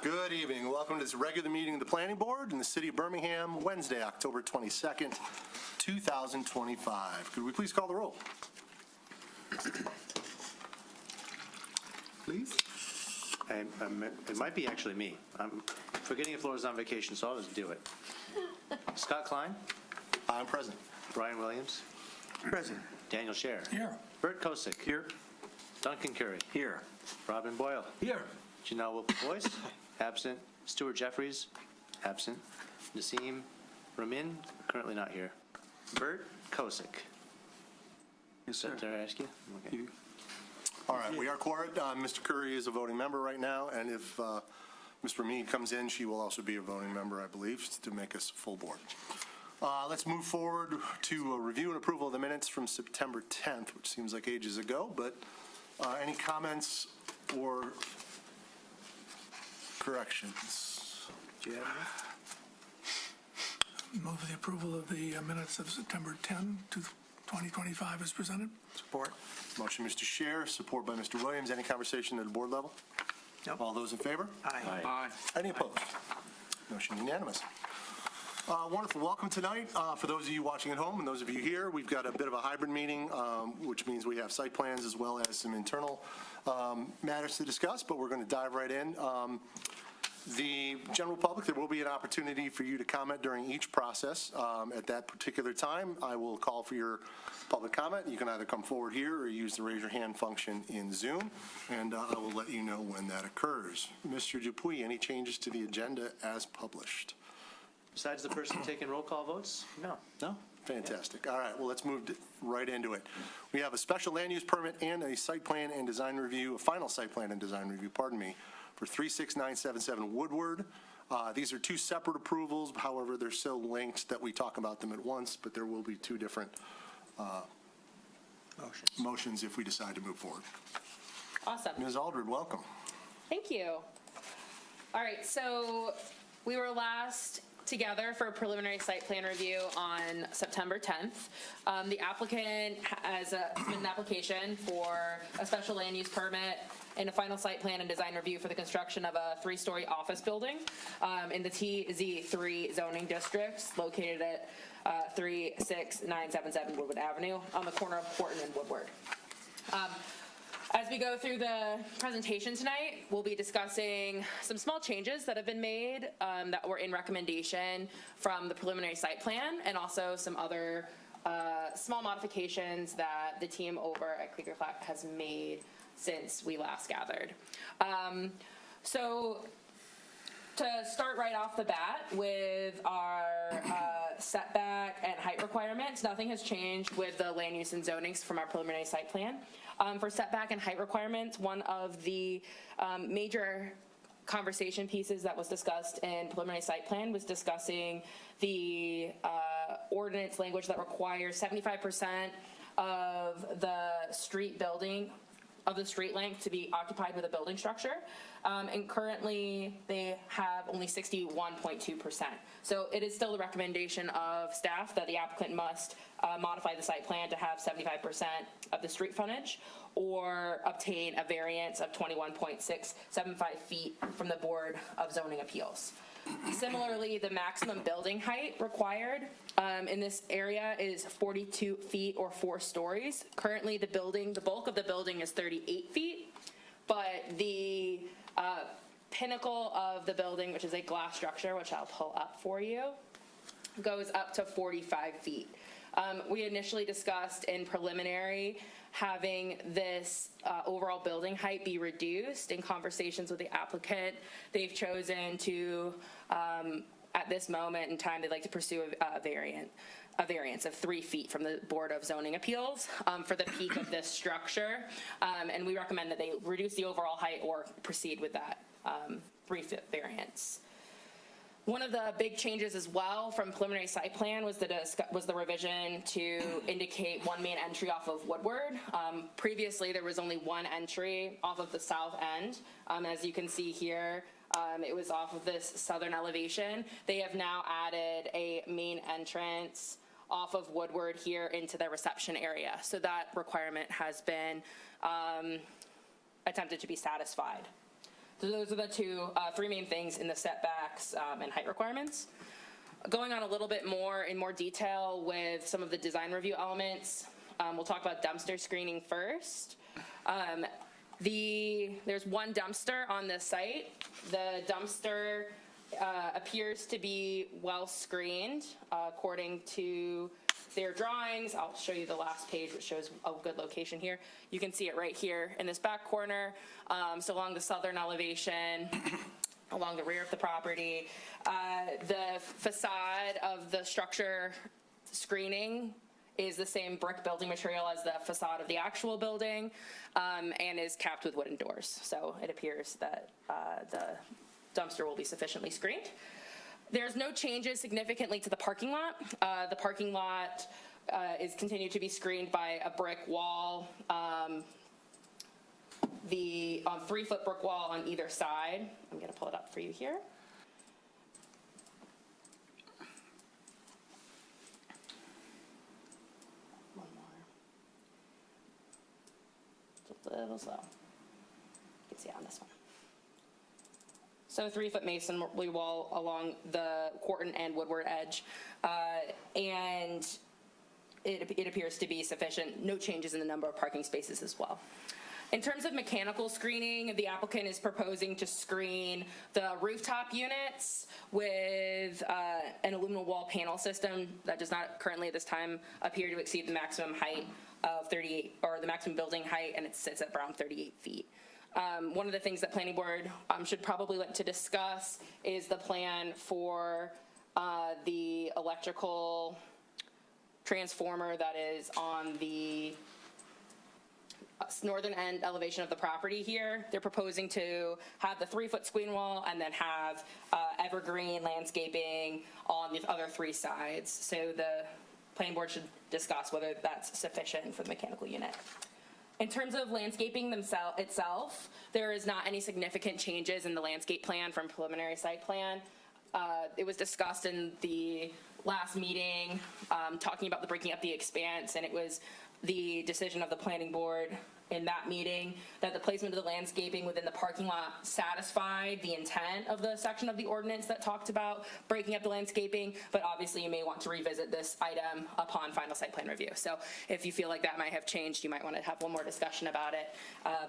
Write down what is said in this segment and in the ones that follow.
Good evening. Welcome to this regular meeting of the Planning Board in the City of Birmingham, Wednesday, October 22nd, 2025. Could we please call the roll? Please. It might be actually me. I'm forgetting if Laura's on vacation, so I'll just do it. Scott Klein. I'm present. Brian Williams. Present. Daniel Scher. Here. Bert Kosick. Here. Duncan Curry. Here. Robin Boyle. Here. Janelle Wilson-Boyce. Absent. Stuart Jeffries. Absent. Nassim Ramin. Currently not here. Bert Kosick. Yes, sir. Did I ask you? Okay. All right, we are quorum. Mr. Curry is a voting member right now, and if Ms. Ramin comes in, she will also be a voting member, I believe, to make us full board. Let's move forward to a review and approval of the minutes from September 10th, which seems like ages ago, but any comments or corrections? Do you have Move the approval of the minutes of September 10, 2025 as presented. support? Motion, Mr. Scher, support by Mr. Williams. Any conversation at the board level? Nope. All those in favor? Aye. Any opposed? Motion unanimous. Wonderful. Welcome tonight. For those of you watching at home and those of you here, we've got a bit of a hybrid meeting, which means we have site plans as well as some internal matters to discuss, but we're going to dive right in. The general public, there will be an opportunity for you to comment during each process. At that particular time, I will call for your public comment. You can either come forward here or use the raise your hand function in Zoom, and I will let you know when that occurs. Mr. Dupuy, any changes to the agenda as published? Besides the person taking roll call votes? No. No? Fantastic. All right, well, let's move right into it. We have a special land use permit and a site plan and design review, a final site plan and design review, pardon me, for 36977 Woodward. These are two separate approvals. However, they're so linked that we talk about them at once, but there will be two different motions if we decide to move forward. Awesome. Ms. Aldred, welcome. Thank you. All right, so we were last together for a preliminary site plan review on September 10th. The applicant has submitted an application for a special land use permit and a final site plan and design review for the construction of a 3-story office building in the TZ3 zoning district located at 36977 Woodward Avenue on the corner of Horton and Woodward. As we go through the presentation tonight, we'll be discussing some small changes that have been made that were in recommendation from the preliminary site plan, and also some other small modifications that the team over at Quaker Flat has made since we last gathered. So to start right off the bat with our setback and height requirements, nothing has changed with the land use and zonings from our preliminary site plan. For setback and height requirements, one of the major conversation pieces that was discussed in preliminary site plan was discussing the ordinance language that requires 75% of the street building, of the street length to be occupied with a building structure. And currently they have only 61.2%. So it is still the recommendation of staff that the applicant must modify the site plan to have 75% of the street frontage or obtain a variance of 21.675 feet from the Board of Zoning Appeals. Similarly, the maximum building height required in this area is 42 feet or 4 stories. Currently, the bulk of the building is 38 feet, but the pinnacle of the building, which is a glass structure, which I'll pull up for you, goes up to 45 feet. We initially discussed in preliminary having this overall building height be reduced. In conversations with the applicant, they've chosen to, at this moment in time, they'd like to pursue a variance of 3 feet from the Board of Zoning Appeals for the peak of this structure. And we recommend that they reduce the overall height or proceed with that 3-foot variance. One of the big changes as well from preliminary site plan was the revision to indicate one main entry off of Woodward. Previously, there was only one entry off of the south end. As you can see here, it was off of this southern elevation. They have now added a main entrance off of Woodward here into the reception area. So that requirement has been attempted to be satisfied. So those are the three main things in the setbacks and height requirements. Going on a little bit more in more detail with some of the design review elements, we'll talk about dumpster screening first. There's one dumpster on this site. The dumpster appears to be well screened according to their drawings. I'll show you the last page, which shows a good location here. You can see it right here in this back corner. So along the southern elevation, along the rear of the property. The facade of the structure screening is the same brick building material as the facade of the actual building, and is capped with wooden doors. So it appears that the dumpster will be sufficiently screened. There's no changes significantly to the parking lot. The parking lot is continued to be screened by a brick wall, the 3-foot brick wall on either side. I'm going to pull it up for you here. One more. It's a little slow. You can see it on this one. So 3-foot masonry wall along the Quarton and Woodward edge, and it appears to be sufficient. No changes in the number of parking spaces as well. In terms of mechanical screening, the applicant is proposing to screen the rooftop units with an aluminum wall panel system that does not currently at this time appear to exceed the maximum height of 38, or the maximum building height, and it sits at around 38 feet. One of the things that Planning Board should probably like to discuss is the plan for the electrical transformer that is on the northern end elevation of the property here. They're proposing to have the 3-foot screen wall and then have evergreen landscaping on the other 3 sides. So the Planning Board should discuss whether that's sufficient for the mechanical unit. In terms of landscaping itself, there is not any significant changes in the landscape plan from preliminary site plan. It was discussed in the last meeting, talking about the breaking up the expanse, and it was the decision of the Planning Board in that meeting that the placement of the landscaping within the parking lot satisfied the intent of the section of the ordinance that talked about breaking up the landscaping, but obviously you may want to revisit this item upon final site plan review. So if you feel like that might have changed, you might want to have one more discussion about it,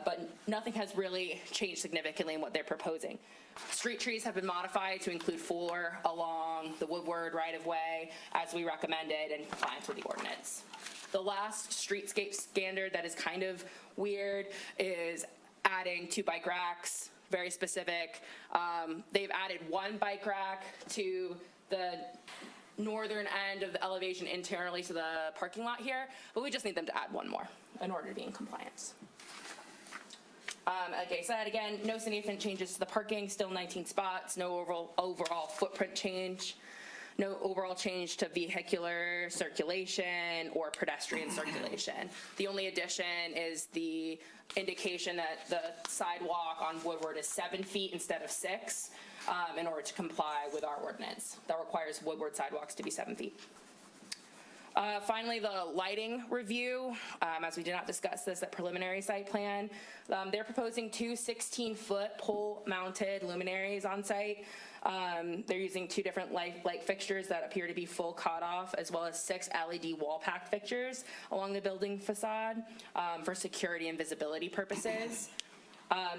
but nothing has really changed significantly in what they're proposing. Street trees have been modified to include 4 along the Woodward right-of-way as we recommended in compliance with the ordinance. The last streetscape standard that is kind of weird is adding 2 bike racks, very specific. They've added 1 bike rack to the northern end of the elevation internally to the parking lot here, but we just need them to add 1 more in order to be in compliance. Like I said, again, no significant changes to the parking, still 19 spots, no overall footprint change. No overall change to vehicular circulation or pedestrian circulation. The only addition is the indication that the sidewalk on Woodward is 7 feet instead of 6 in order to comply with our ordinance. That requires Woodward sidewalks to be 7 feet. Finally, the lighting review, as we did not discuss this at preliminary site plan, they're proposing 2 16-foot pole-mounted luminaries on site. They're using 2 different light fixtures that appear to be full cutoff, as well as 6 LED wall-packed fixtures along the building facade for security and visibility purposes.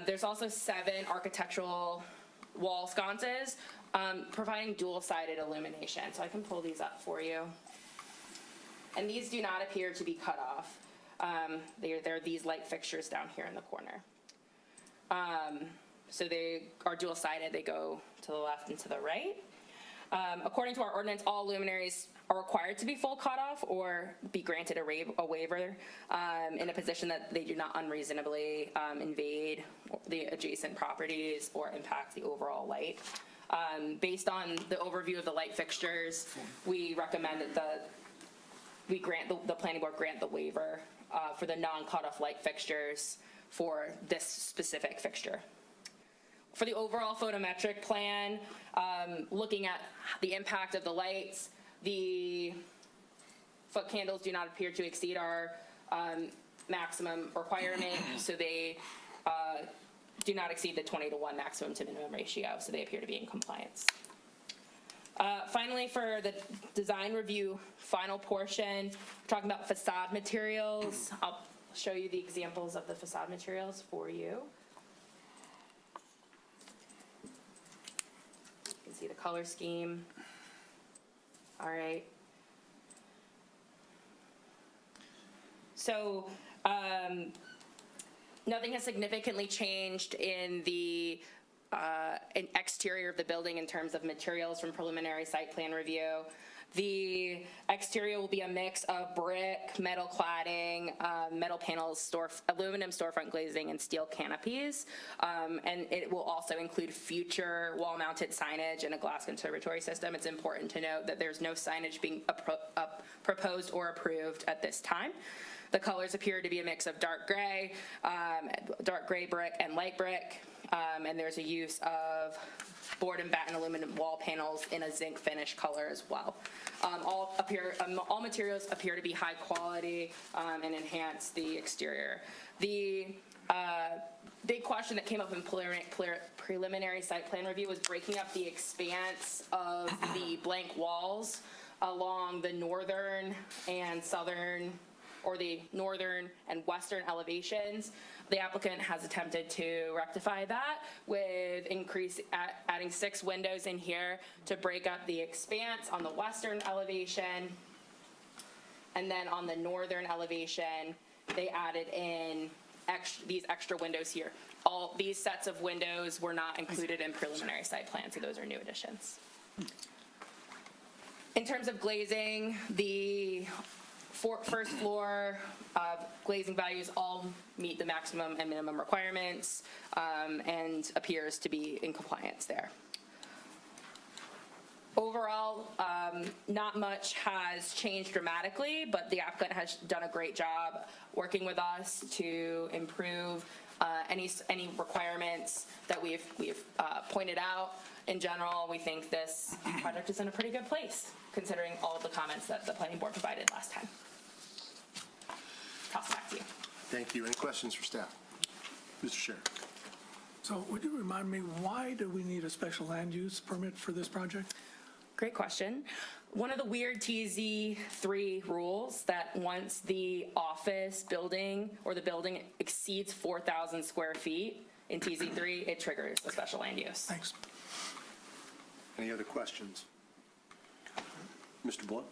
There's also 7 architectural wall sconces providing dual-sided illumination. So I can pull these up for you. And these do not appear to be cut off. They're these light fixtures down here in the corner. So they are dual-sided. They go to the left and to the right. According to our ordinance, all luminaries are required to be full cutoff or be granted a waiver in a position that they do not unreasonably invade the adjacent properties or impact the overall light. Based on the overview of the light fixtures, we recommend that the planning board grant the waiver for the non-cutoff light fixtures for this specific fixture. For the overall photometric plan, looking at the impact of the lights, the foot candles do not appear to exceed our maximum requirement, so they do not exceed the 20:1 maximum to minimum ratio, so they appear to be in compliance. Finally, for the design review final portion, we're talking about facade materials. I'll show you the examples of the facade materials for you. You can see the color scheme. All right. So nothing has significantly changed in the exterior of the building in terms of materials from preliminary site plan review. The exterior will be a mix of brick, metal cladding, metal panels, aluminum storefront glazing, and steel canopies. And it will also include future wall-mounted signage and a glass conservatory system. It's important to note that there's no signage being proposed or approved at this time. The colors appear to be a mix of dark gray brick, and light brick. And there's a use of board and batten aluminum wall panels in a zinc finish color as well. All materials appear to be high quality and enhance the exterior. The big question that came up in preliminary site plan review was breaking up the expanse of the blank walls along the northern and southern, or the northern and western elevations. The applicant has attempted to rectify that with adding 6 windows in here to break up the expanse on the western elevation. And then on the northern elevation, they added in these extra windows here. All these sets of windows were not included in preliminary site plan, so those are new additions. In terms of glazing, the first floor glazing values all meet the maximum and minimum requirements and appears to be in compliance there. Overall, not much has changed dramatically, but the applicant has done a great job working with us to improve any requirements that we've pointed out. In general, we think this project is in a pretty good place, considering all of the comments that the planning board provided last time. Toss it back to you. Thank you. Any questions for staff? Mr. Sherry. So would you remind me, why do we need a special land use permit for this project? Great question. One of the weird TZ3 rules that once the office building or the building exceeds 4,000 square feet in TZ3, it triggers a special land use. Thanks. Any other questions? Mr. Blunt?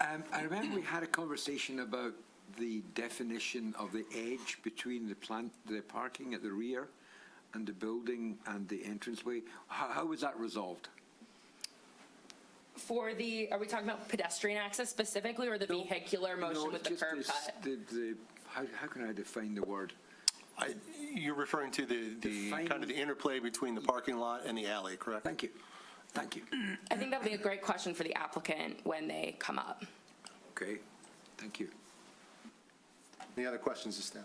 I remember we had a conversation about the definition of the edge between the parking at the rear and the building and the entranceway. How was that resolved? Are we talking about pedestrian access specifically, or the vehicular motion with the curb cut? How can I define the word? You're referring to the kind of the interplay between the parking lot and the alley, correct? Thank you. Thank you. I think that would be a great question for the applicant when they come up. Okay. Thank you. Any other questions of staff?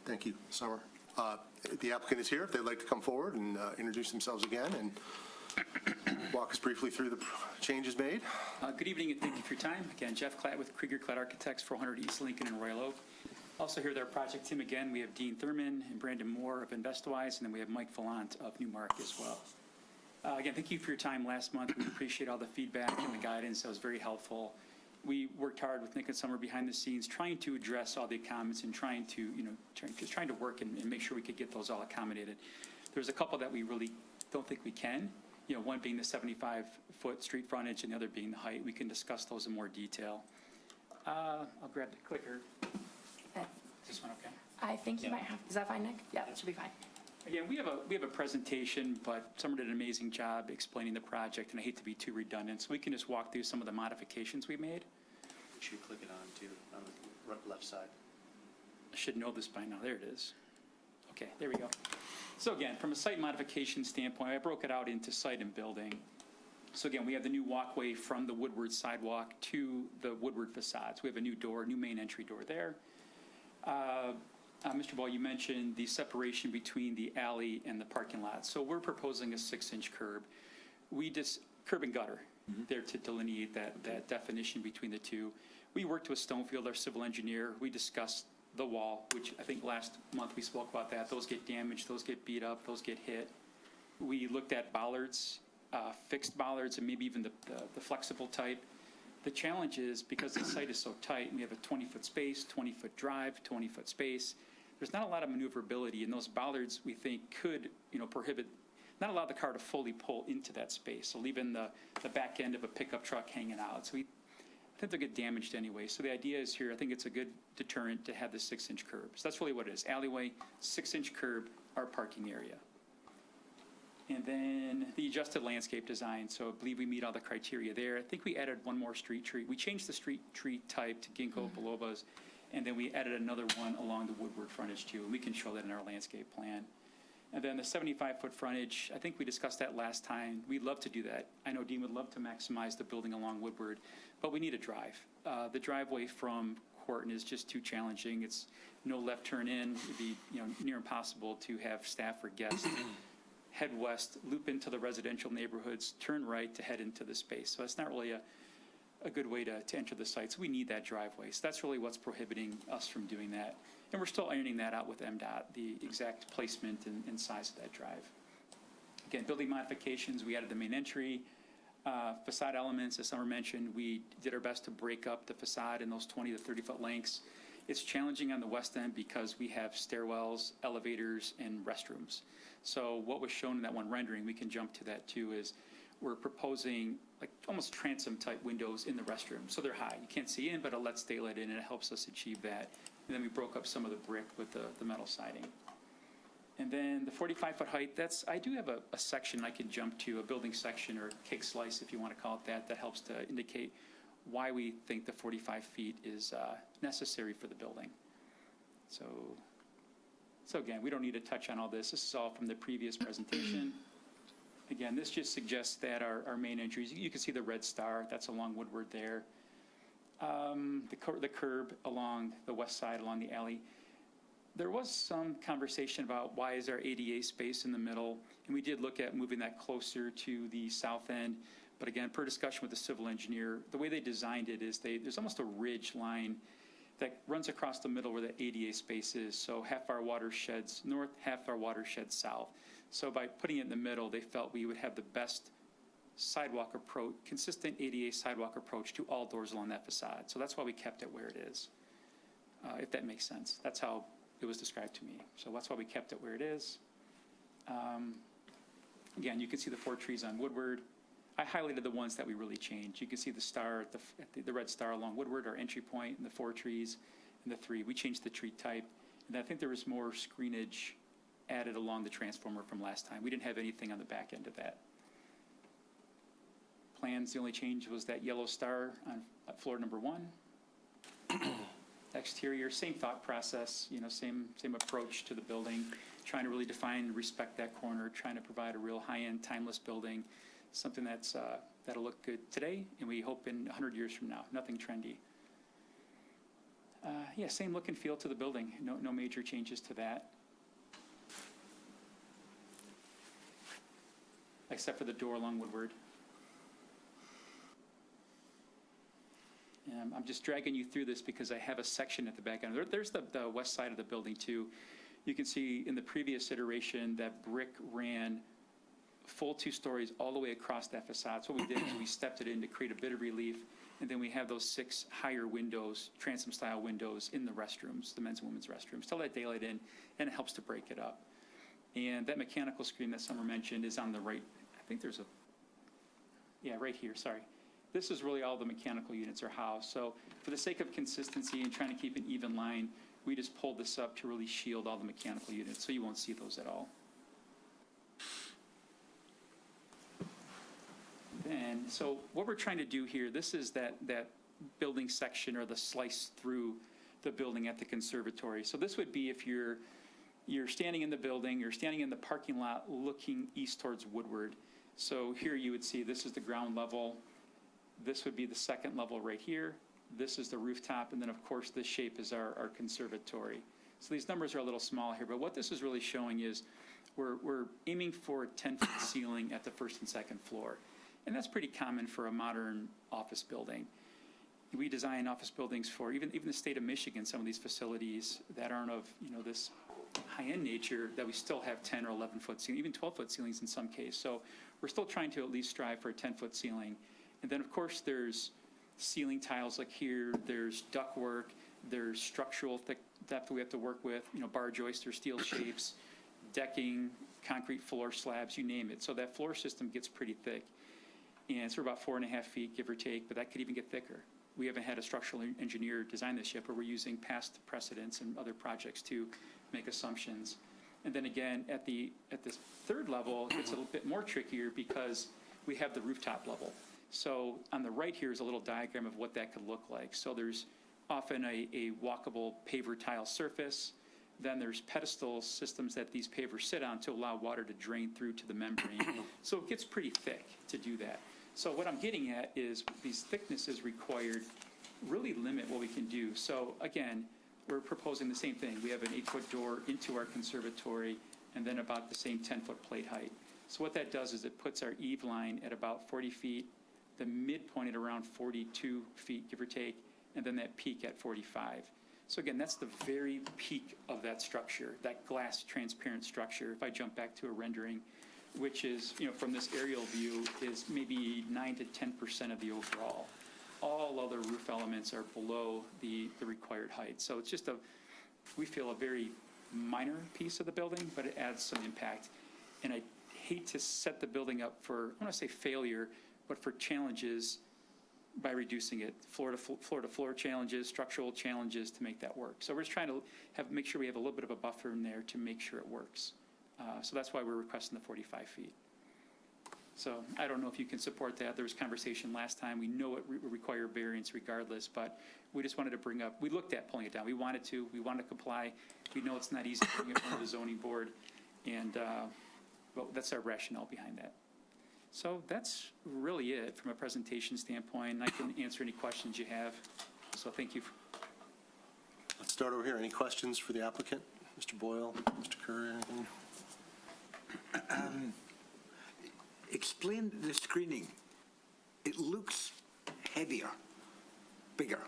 Thank you, Summer. The applicant is here. If they'd like to come forward and introduce themselves again and walk us briefly through the changes made. Good evening and thank you for your time. Again, Jeff Klatt with Krieger Klatt Architects, 400 East Lincoln in Royal Oak. Also here with our project team again, we have Dean Thurman and Brandon Moore of InvestWise, and then we have Mike Fallant of Newmark as well. Again, thank you for your time last month. We appreciate all the feedback and the guidance. That was very helpful. We worked hard with Nick and Summer behind the scenes, trying to address all the comments and trying to work and make sure we could get those all accommodated. There's a couple that we really don't think we can. One being the 75-foot street frontage and the other being the height. We can discuss those in more detail. I'll grab the clicker. Okay. Is this one okay? I think you might have. Is that fine, Nick? Yeah, that should be fine. Again, we have a presentation, but Summer did an amazing job explaining the project, and I hate to be too redundant, so we can just walk through some of the modifications we made. You should click it on, too, on the left side. I should know this by now. There it is. Okay, there we go. So again, from a site modification standpoint, I broke it out into site and building. So again, we have the new walkway from the Woodward sidewalk to the Woodward facades. We have a new door, new main entry door there. Mr. Ball, you mentioned the separation between the alley and the parking lot. So we're proposing a 6-inch curb. Curb and gutter there to delineate that definition between the two. We worked with Stonefield, our civil engineer. We discussed the wall, which I think last month we spoke about that. Those get damaged, those get beat up, those get hit. We looked at bollards, fixed bollards, and maybe even the flexible type. The challenge is, because the site is so tight, and we have a 20-foot space, 20-foot drive, 20-foot space, there's not a lot of maneuverability, and those bollards, we think, could, prohibit, not allow the car to fully pull into that space, so leaving the back end of a pickup truck hanging out. So I think they'll get damaged anyway. So the idea is here, I think it's a good deterrent to have the 6-inch curb. So that's really what it is, alleyway, 6-inch curb, our parking area. And then the adjusted landscape design, so I believe we meet all the criteria there. I think we added one more street tree. We changed the street tree type to ginkgo bilobas, and then we added another one along the Woodward frontage too, and we can show that in our landscape plan. And then the 75-foot frontage, I think we discussed that last time. We'd love to do that. I know Dean would love to maximize the building along Woodward, but we need a drive. The driveway from Quarton is just too challenging. It's no left turn in. It'd be near impossible to have staff or guests head west, loop into the residential neighborhoods, turn right to head into the space. So it's not really a good way to enter the site. So we need that driveway. So that's really what's prohibiting us from doing that. And we're still ironing that out with MDOT, the exact placement and size of that drive. Again, building modifications, we added the main entry. Facade elements, as Summer mentioned, we did our best to break up the facade in those 20 to 30-foot lengths. It's challenging on the west end because we have stairwells, elevators, and restrooms. So what was shown in that one rendering, we can jump to that too, is we're proposing like almost transom type windows in the restroom. So they're high. You can't see in, but it lets daylight in, and it helps us achieve that. And then we broke up some of the brick with the metal siding. And then the 45-foot height, I do have a section I can jump to, a building section or cake slice, if you want to call it that helps to indicate why we think the 45 feet is necessary for the building. So again, we don't need to touch on all this. This is all from the previous presentation. Again, this just suggests that our main entries, you can see the red star, that's along Woodward there. The curb along the west side, along the alley. There was some conversation about why is our ADA space in the middle, and we did look at moving that closer to the south end. But again, per discussion with the civil engineer, the way they designed it is there's almost a ridge line that runs across the middle where the ADA space is. So half our water sheds north, half our water sheds south. So by putting it in the middle, they felt we would have the best sidewalk approach, consistent ADA sidewalk approach to all doors along that facade. So that's why we kept it where it is, if that makes sense. That's how it was described to me. So that's why we kept it where it is. Again, you can see the 4 trees on Woodward. I highlighted the ones that we really changed. You can see the star, the red star along Woodward, our entry point, and the 4 trees, and the 3. We changed the tree type, and I think there was more screenage added along the transformer from last time. We didn't have anything on the back end of that. Plans, the only change was that yellow star on floor number 1. Exterior, same thought process, same approach to the building, trying to really define and respect that corner, trying to provide a real high-end, timeless building, something that'll look good today, and we hope in 100 years from now. Nothing trendy. Yeah, same look and feel to the building. No major changes to that. Except for the door along Woodward. I'm just dragging you through this because I have a section at the back end. There's the west side of the building too. You can see in the previous iteration that brick ran full 2 stories all the way across that facade. So what we did is we stepped it in to create a bit of relief, and then we have those 6 higher windows, transom-style windows in the restrooms, the men's and women's restrooms, to let daylight in, and it helps to break it up. And that mechanical screen that Summer mentioned is on the right. I think there's right here, sorry. This is really all the mechanical units are housed. So for the sake of consistency and trying to keep an even line, we just pulled this up to really shield all the mechanical units, so you won't see those at all. Then, so what we're trying to do here, this is that building section or the slice through the building at the conservatory. So this would be if you're standing in the building, you're standing in the parking lot looking east towards Woodward. So here you would see this is the ground level. This would be the second level right here. This is the rooftop, and then of course this shape is our conservatory. So these numbers are a little small here, but what this is really showing is we're aiming for a 10-foot ceiling at the first and second floor. And that's pretty common for a modern office building. we design office buildings for even the state of Michigan, some of these facilities that aren't of, this high-end nature, that we still have 10 or 11-foot ceiling, even 12-foot ceilings in some case. So we're still trying to at least strive for a 10-foot ceiling. And then, of course, there's ceiling tiles like here, there's ductwork, there's structural depth we have to work with, bar joists or steel shapes, decking, concrete floor slabs, you name it. So that floor system gets pretty thick. And it's about 4.5 feet, give or take, but that could even get thicker. We haven't had a structural engineer design this yet, but we're using past precedents and other projects to make assumptions. And then again, at this third level, it gets a little bit more trickier because we have the rooftop level. So on the right here is a little diagram of what that could look like. So there's often a walkable paver tile surface. Then there's pedestal systems that these pavers sit on to allow water to drain through to the membrane. So it gets pretty thick to do that. So what I'm getting at is these thicknesses required really limit what we can do. So again, we're proposing the same thing. We have an 8-foot door into our conservatory and then about the same 10-foot plate height. So what that does is it puts our eave line at about 40 feet, the midpoint at around 42 feet, give or take, and then that peak at 45. So again, that's the very peak of that structure, that glass transparent structure. If I jump back to a rendering, which is, from this aerial view, is maybe 9 to 10% of the overall. All other roof elements are below the required height. So it's just we feel a very minor piece of the building, but it adds some impact. And I hate to set the building up for, I want to say failure, but for challenges by reducing it, floor to floor challenges, structural challenges to make that work. So we're just trying to make sure we have a little bit of a buffer in there to make sure it works. So that's why we're requesting the 45 feet. So I don't know if you can support that. There was conversation last time. We know it would require variance regardless, but we just wanted to bring up, we looked at pulling it down. We wanted to comply. We know it's not easy to bring it from the zoning board, and but that's our rationale behind that. So that's really it from a presentation standpoint. I can answer any questions you have. So thank you. Let's start over here. Any questions for the applicant? Mr. Boyle, Mr. Kerr, anything? Explain the screening. It looks heavier, bigger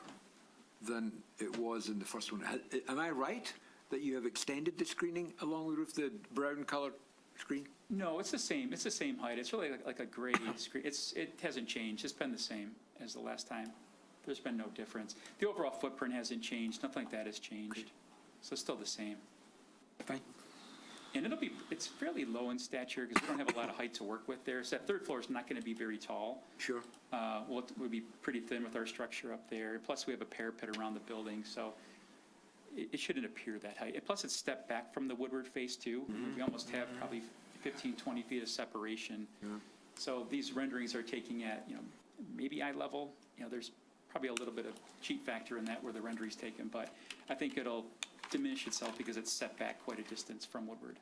than it was in the first one. Am I right that you have extended the screening along the roof, the brown colored screen? No, it's the same. It's the same height. It's really like a gray screen. It hasn't changed. It's been the same as the last time. There's been no difference. The overall footprint hasn't changed. Nothing like that has changed. So it's still the same. Fine. And it's fairly low in stature because we don't have a lot of height to work with there. So that third floor is not going to be very tall. Sure. We'll be pretty thin with our structure up there. Plus, we have a parapet around the building, so it shouldn't appear that height. And plus, it's stepped back from the Woodward face, too. We almost have probably 15, 20 feet of separation. Yeah. So these renderings are taking at, maybe eye level. There's probably a little bit of cheat factor in that where the rendering's taken, but I think it'll diminish itself because it's set back quite a distance from Woodward.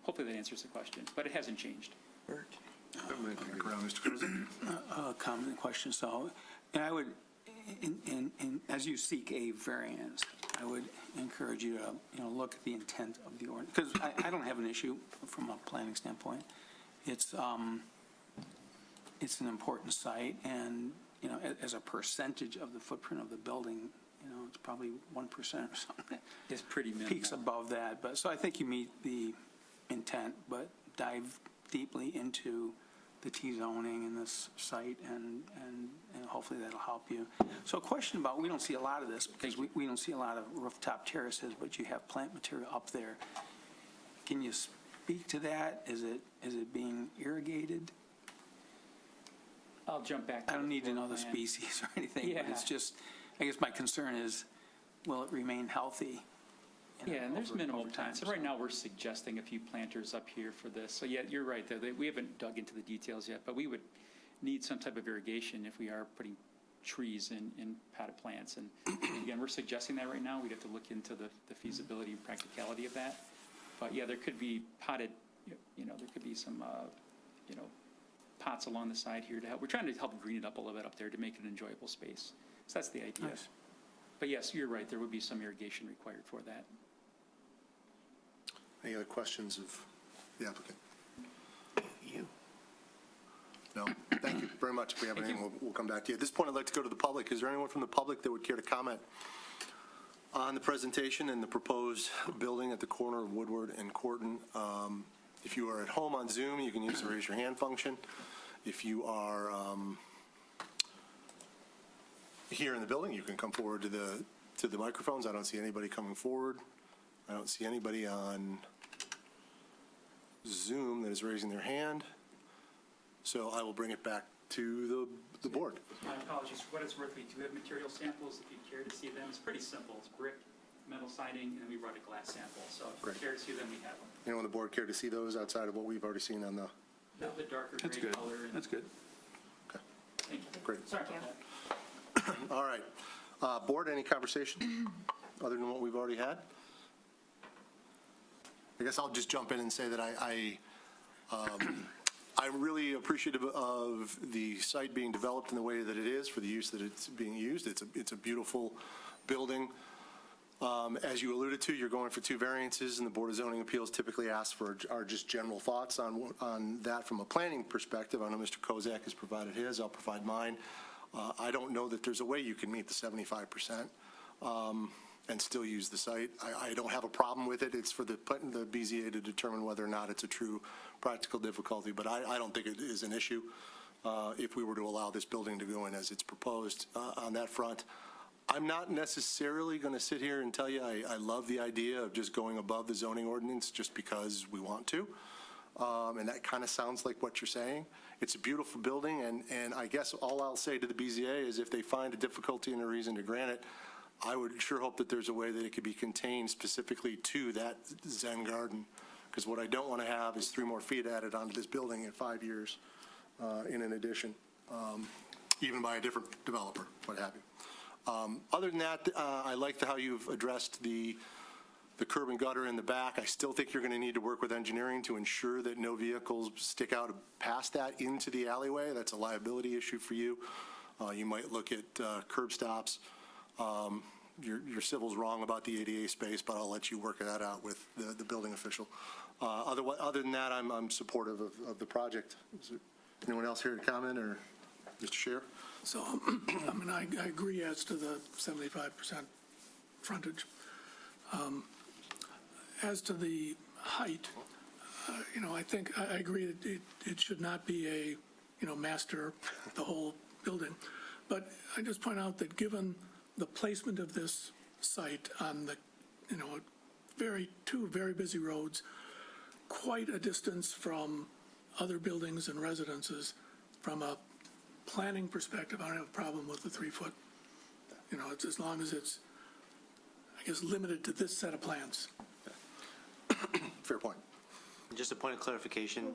Hopefully that answers the question, but it hasn't changed. Mr. Cruz? Comment and question. So, and I would, as you seek a variance, I would encourage you to, look at the intent of the ordinance. Because I don't have an issue from a planning standpoint. It's an important site, and, as a percentage of the footprint of the building, it's probably 1% or something. It's pretty minimal. Peaks above that, but, so I think you meet the intent, but dive deeply into the T-zoning in this site, and hopefully that'll help you. So a question about, we don't see a lot of this, because we don't see a lot of rooftop terraces, but you have plant material up there. Can you speak to that? Is it being irrigated? I'll jump back. I don't need to know the species or anything, but it's just, I guess my concern is, will it remain healthy? Yeah, and there's minimal over time. So right now, we're suggesting a few planters up here for this. So yeah, you're right, though. We haven't dug into the details yet, but we would need some type of irrigation if we are putting trees in potted plants. And again, we're suggesting that right now. We'd have to look into the feasibility and practicality of that. But yeah, there could be potted, there could be some, pots along the side here to help. We're trying to help green it up a little bit up there to make it an enjoyable space. So that's the idea. Nice. But yes, you're right. There would be some irrigation required for that. Any other questions of the applicant? You. No? Thank you very much. If we have anything, we'll come back to you. At this point, I'd like to go to the public. Is there anyone from the public that would care to comment on the presentation and the proposed building at the corner of Woodward and Corton? If you are at home on Zoom, you can use the raise your hand function. If you are here in the building, you can come forward to the microphones. I don't see anybody coming forward. I don't see anybody on Zoom that is raising their hand. So I will bring it back to the board. My apologies, for what it's worth, we do have material samples if you care to see them. It's pretty simple. It's brick, metal siding, and then we brought a glass sample. So if Great. you care to see them, we have them. Anyone on the board care to see those outside of what we've already seen on the? The darker That's gray good. color. and- That's good. Thank you. Great. Sorry about that. All right. Board, any conversation other than what we've already had? I guess I'll just jump in and say that I'm really appreciative of the site being developed in the way that it is for the use that it's being used. It's a beautiful building. As you alluded to, you're going for 2 variances, and the Board of Zoning Appeals typically asks for our just general thoughts on that from a planning perspective. I know Mr. Kozak has provided his. I'll provide mine. I don't know that there's a way you can meet the 75% and still use the site. I don't have a problem with it. It's for the BZA to determine whether or not it's a true practical difficulty, but I don't think it is an issue if we were to allow this building to go in as it's proposed on that front. I'm not necessarily going to sit here and tell you I love the idea of just going above the zoning ordinance just because we want to. And that kind of sounds like what you're saying. It's a beautiful building, and I guess all I'll say to the BZA is if they find a difficulty and a reason to grant it, I would sure hope that there's a way that it could be contained specifically to that Zen garden. Because what I don't want to have is 3 more feet added onto this building in 5 years in an addition, even by a different developer, what have you. Other than that, I like how you've addressed the curb and gutter in the back. I still think you're going to need to work with engineering to ensure that no vehicles stick out past that into the alleyway. That's a liability issue for you. You might look at curb stops. Your civil's wrong about the ADA space, but I'll let you work that out with the building official. Other than that, I'm supportive of the project. Is there anyone else here to comment, or Mr. Scheer? So, I mean, I agree as to the 75% frontage. As to the height, I think, I agree that it should not be master the whole building. But I just point out that given the placement of this site on the, 2 very busy roads, quite a distance from other buildings and residences, from a planning perspective, I don't have a problem with the 3-foot. It's as long as it's, I guess, limited to this set of plans. Fair point. Just a point of clarification,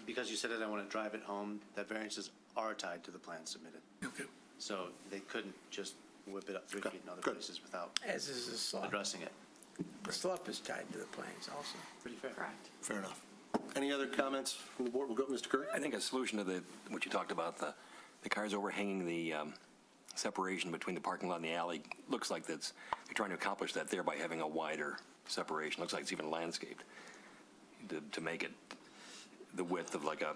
because you said it, I want to drive it home, that variances are tied to the plan submitted. Okay. So they couldn't just whip it up 3 feet in other Good. places without As is the slope. addressing it. The slope is tied to the planes also. Pretty fair. Correct. Fair enough. Any other comments from the board? We'll go, Mr. Kirk. I think a solution to what you talked about, the cars overhanging the separation between the parking lot and the alley, looks like they're trying to accomplish that there by having a wider separation. Looks like it's even landscaped to make it the width of like a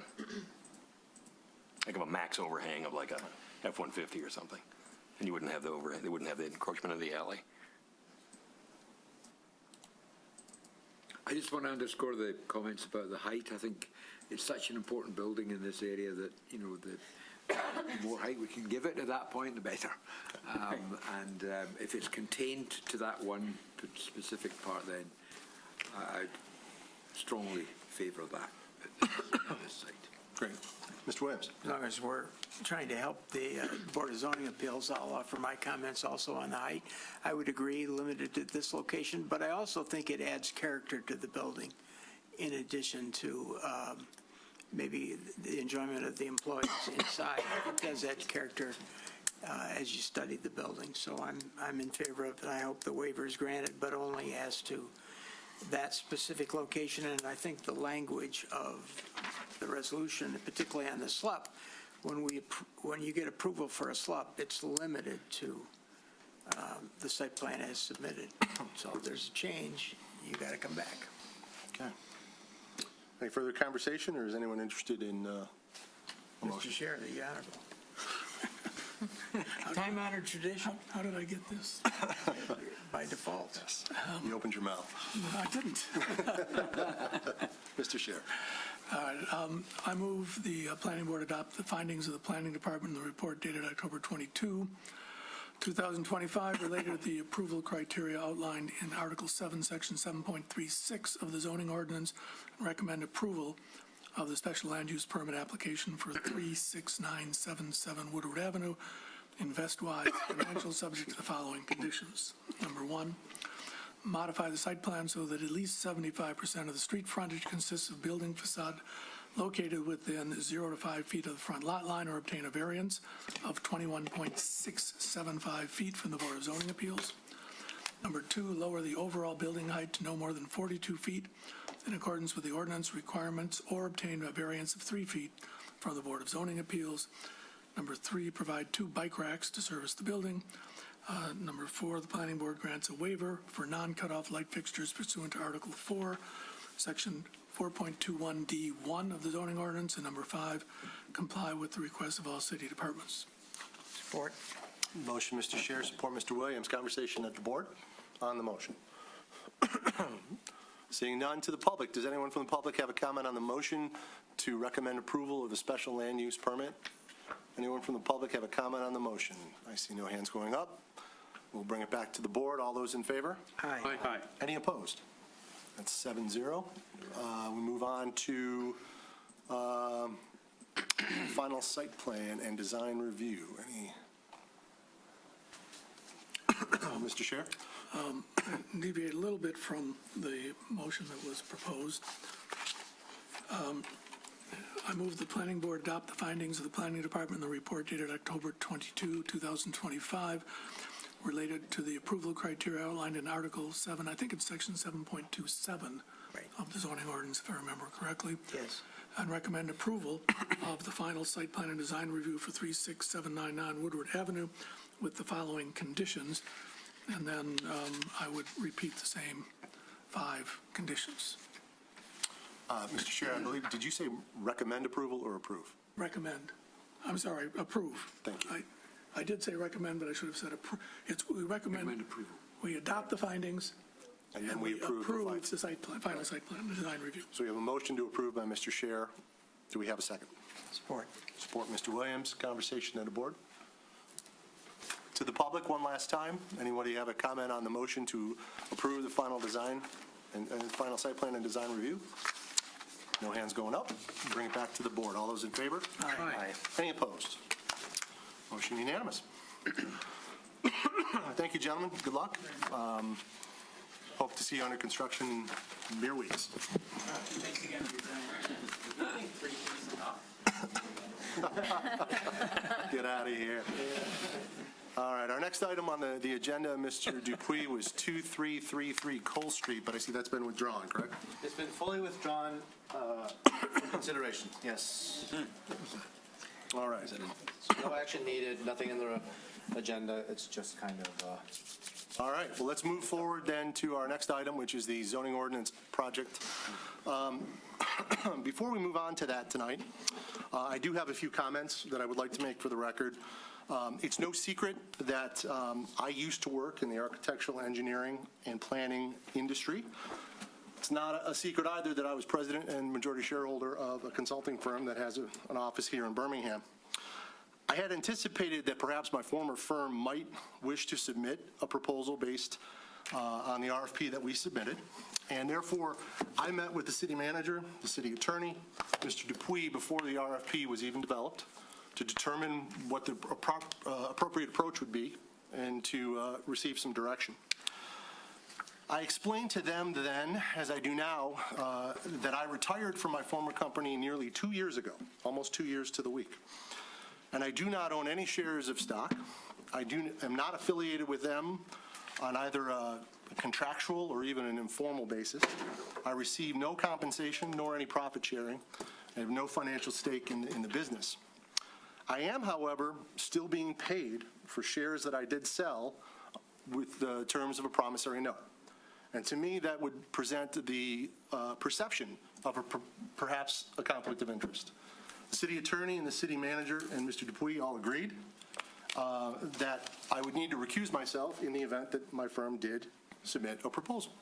max overhang of like a F-150 or something. And you wouldn't have the overhang, they wouldn't have the encroachment of the alley. I just want to underscore the comments about the height. I think it's such an important building in this area that, the more height we can give it at that point, the better. And if it's contained to that one specific part, then I strongly favor that at this site. Great. Mr. Williams. As long as we're trying to help the Board of Zoning Appeals, I'll offer my comments also on the height. I would agree, limited to this location, but I also think it adds character to the building in addition to maybe the enjoyment of the employees inside. It does add character as you study the building. So I'm in favor of it. I hope the waiver is granted, but only as to that specific location. And I think the language of the resolution, particularly on the SLUP, when you get approval for a SLUP, it's limited to the site plan as submitted. So if there's a change, you got to come back. Okay. Any further conversation, or is anyone interested in a Mr. motion. Chair, the honorable. Time-honored tradition How did I get this? by default. You opened your mouth. I didn't. Mr. Scher. All right, I move the planning board adopt the findings of the planning department in the report dated October 22, 2025, related to the approval criteria outlined in Article 7, Section 7.36 of the zoning ordinance, and recommend approval of the special land use permit application for 36977 Woodward Avenue in Vestwise Financial, subject to the following conditions. Number one, modify the site plan so that at least 75% of the street frontage consists of building facade located within 0 to 5 feet of the front lot line, or obtain a variance of 21.675 feet from the Board of Zoning Appeals. Number two, lower the overall building height to no more than 42 feet in accordance with the ordinance requirements, or obtain a variance of 3 feet from the Board of Zoning Appeals. Number three, provide 2 bike racks to service the building. Number four, the planning board grants a waiver for non-cutoff light fixtures pursuant to Article 4, Section 4.21D1 of the zoning ordinance. And number five, comply with the requests of all city departments. Support. Motion, Mr. Scher, support, Mr. Williams. Conversation at the board on the motion. Seeing none to the public, does anyone from the public have a comment on the motion to recommend approval of the special land use permit? Anyone from the public have a comment on the motion? I see no hands going up. We'll bring it back to the board. All those in favor? Aye. Any opposed? That's 7-0. We move on to final site plan and design review. Any? Mr. Scher? Deviate a little bit from the motion that was proposed. I move the planning board adopt the findings of the planning department in the report dated October 22, 2025, related to the approval criteria outlined in Article 7, I think it's Section 7.27 of the zoning ordinance, if I remember correctly. Yes. And recommend approval of the final site plan and design review for 36799 Woodward Avenue with the following conditions. And then I would repeat the same 5 conditions. Mr. Scher, I believe, did you say recommend approval or approve? Recommend. I'm sorry, approve. Thank you. I did say recommend, but I should have said we recommend approval. We adopt the findings. And then we approve the findings. the site plan, final site plan, the design review. So we have a motion to approve by Mr. Scher. Do we have a second? Support. Support, Mr. Williams. Conversation at the board. To the public, one last time. Anybody have a comment on the motion to approve the final design and final site plan and design review? No hands going up. Bring it back to the board. All those in favor? Aye. Any opposed? Motion unanimous. Thank you, gentlemen. Good luck. Hope to see you under construction in mere weeks. Thanks again for your time. Get out of here. All right, our next item on the agenda, Mr. Dupuy, was 2333 Cole Street, but I see that's been withdrawn, correct? It's been fully withdrawn for consideration, yes. All right. No action needed, nothing in the agenda, it's just kind of, All right, well, let's move forward then to our next item, which is the zoning ordinance project. Before we move on to that tonight, I do have a few comments that I would like to make for the record. It's no secret that I used to work in the architectural engineering and planning industry. It's not a secret either that I was president and majority shareholder of a consulting firm that has an office here in Birmingham. I had anticipated that perhaps my former firm might wish to submit a proposal based on the RFP that we submitted, and therefore I met with the city manager, the city attorney, Mr. Dupuy, before the RFP was even developed, to determine what the appropriate approach would be and to receive some direction. I explained to them then, as I do now, that I retired from my former company nearly 2 years ago, almost 2 years to the week. And I do not own any shares of stock. I am not affiliated with them on either a contractual or even an informal basis. I receive no compensation nor any profit sharing. I have no financial stake in the business. I am, however, still being paid for shares that I did sell with the terms of a promissory note. And to me, that would present the perception of perhaps a conflict of interest. The city attorney and the city manager and Mr. Dupuy all agreed that I would need to recuse myself in the event that my firm did submit a proposal.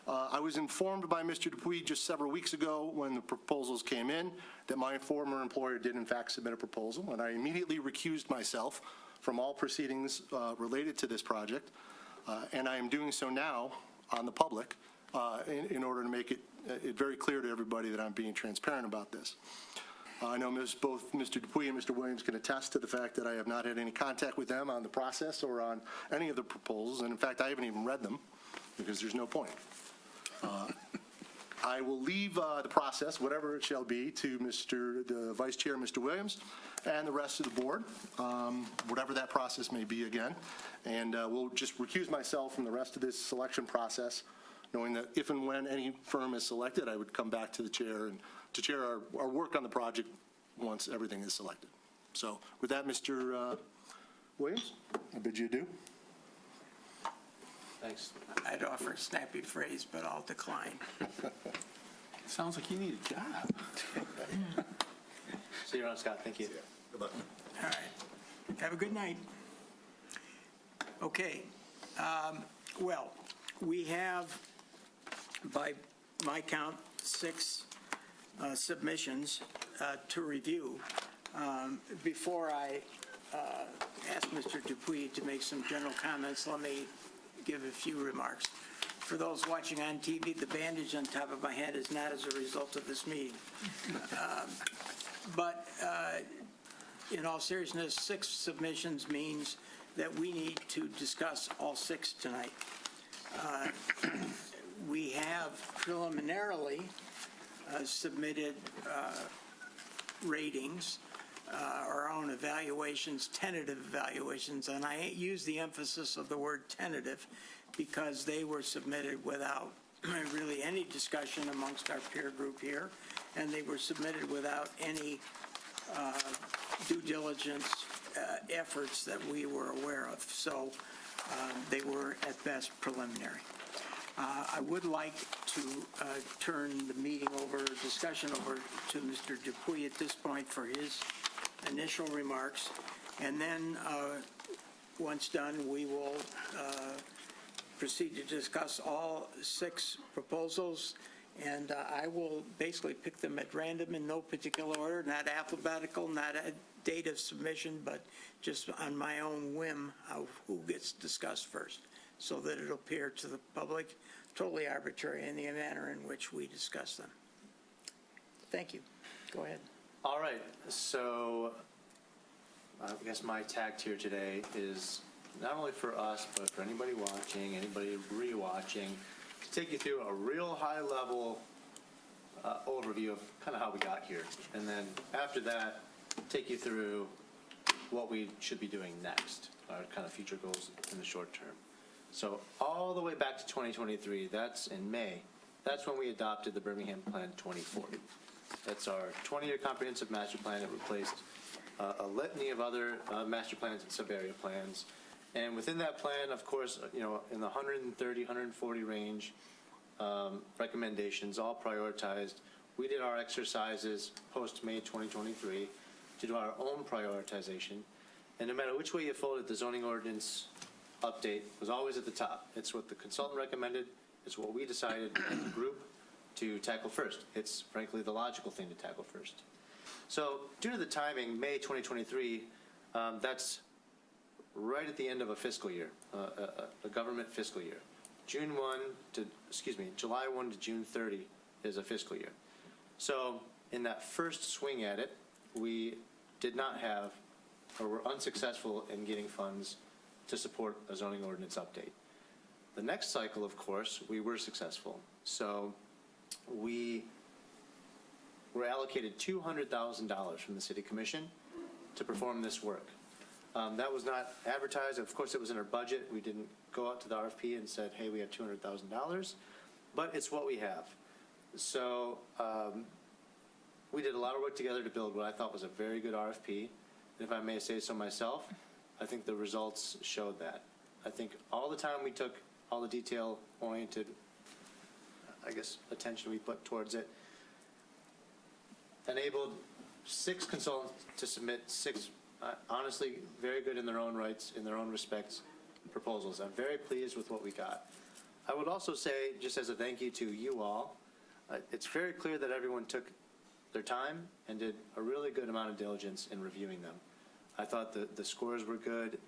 I was informed by Mr. Dupuy just several weeks ago when the proposals came in that my former employer did in fact submit a proposal, and I immediately recused myself from all proceedings related to this project, and I am doing so now on the public in order to make it very clear to everybody that I'm being transparent about this. I know both Mr. Dupuy and Mr. Williams can attest to the fact that I have not had any contact with them on the process or on any of the proposals, and in fact, I haven't even read them because there's no point. I will leave the process, whatever it shall be, to the Vice Chair, Mr. Williams, and the rest of the board, whatever that process may be again. And we'll just recuse myself from the rest of this selection process, knowing that if and when any firm is selected, I would come back to the chair and to chair our work on the project once everything is selected. So with that, Mr. Williams, I bid you adieu. Thanks. I'd offer a snappy phrase, but I'll decline. Sounds like you need a job. See you around, Scott. Thank you. Good luck. All right. Have a good night. Okay. Well, we have, by my count, 6 submissions to review. Before I ask Mr. Dupuy to make some general comments, let me give a few remarks. For those watching on TV, the bandage on top of my head is not as a result of this meeting. But in all seriousness, 6 submissions means that we need to discuss all 6 tonight. We have preliminarily submitted ratings, our own evaluations, tentative evaluations, and I use the emphasis of the word tentative because they were submitted without really any discussion amongst our peer group here, and they were submitted without any due diligence efforts that we were aware of. So they were at best preliminary. I would like to turn the meeting discussion over to Mr. Dupuy at this point for his initial remarks, and then once done, we will proceed to discuss all 6 proposals, and I will basically pick them at random in no particular order, not alphabetical, not a date of submission, but just on my own whim of who gets discussed first, so that it'll appear to the public totally arbitrary in the manner in which we discuss them. Thank you. Go ahead. All right, so I guess my tact here today is not only for us, but for anybody watching, anybody rewatching, to take you through a real high-level overview of kind of how we got here. And then after that, take you through what we should be doing next, our kind of future goals in the short term. So all the way back to 2023, that's in May, that's when we adopted the Birmingham Plan 2040. That's our 20-year comprehensive master plan that replaced a litany of other master plans and sub-area plans. And within that plan, of course, in the 130, 140 range, recommendations, all prioritized. We did our exercises post-May 2023 to do our own prioritization. And no matter which way you fold it, the zoning ordinance update was always at the top. It's what the consultant recommended. It's what we decided as a group to tackle first. It's frankly the logical thing to tackle first. So due to the timing, May 2023, that's right at the end of a fiscal year, a government fiscal year. July 1 to June 30 is a fiscal year. So in that first swing at it, we did not have, or were unsuccessful in getting funds to support a zoning ordinance update. The next cycle, of course, we were successful. So we were allocated $200,000 from the City Commission to perform this work. That was not advertised. Of course, it was in our budget. We didn't go out to the RFP and said, hey, we have $200,000, but it's what we have. So we did a lot of work together to build what I thought was a very good RFP. And if I may say so myself, I think the results showed that. I think all the time we took, all the detail-oriented, attention we put towards it, enabled 6 consultants to submit 6, honestly, very good in their own rights, in their own respects, proposals. I'm very pleased with what we got. I would also say, just as a thank you to you all, it's very clear that everyone took their time and did a really good amount of diligence in reviewing them. I thought the scores were good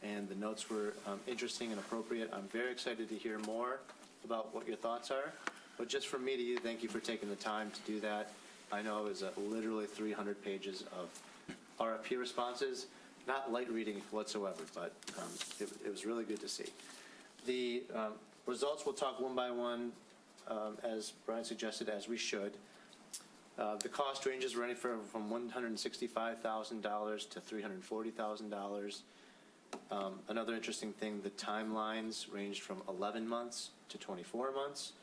and the notes were interesting and appropriate. I'm very excited to hear more about what your thoughts are. But just from me to you, thank you for taking the time to do that. I know it was literally 300 pages of RFP responses, not light reading whatsoever, but it was really good to see. The results we'll talk one by one, as Brian suggested, as we should. The cost ranges were anywhere from $165,000 to $340,000. Another interesting thing, the timelines ranged from 11 months to 24 months.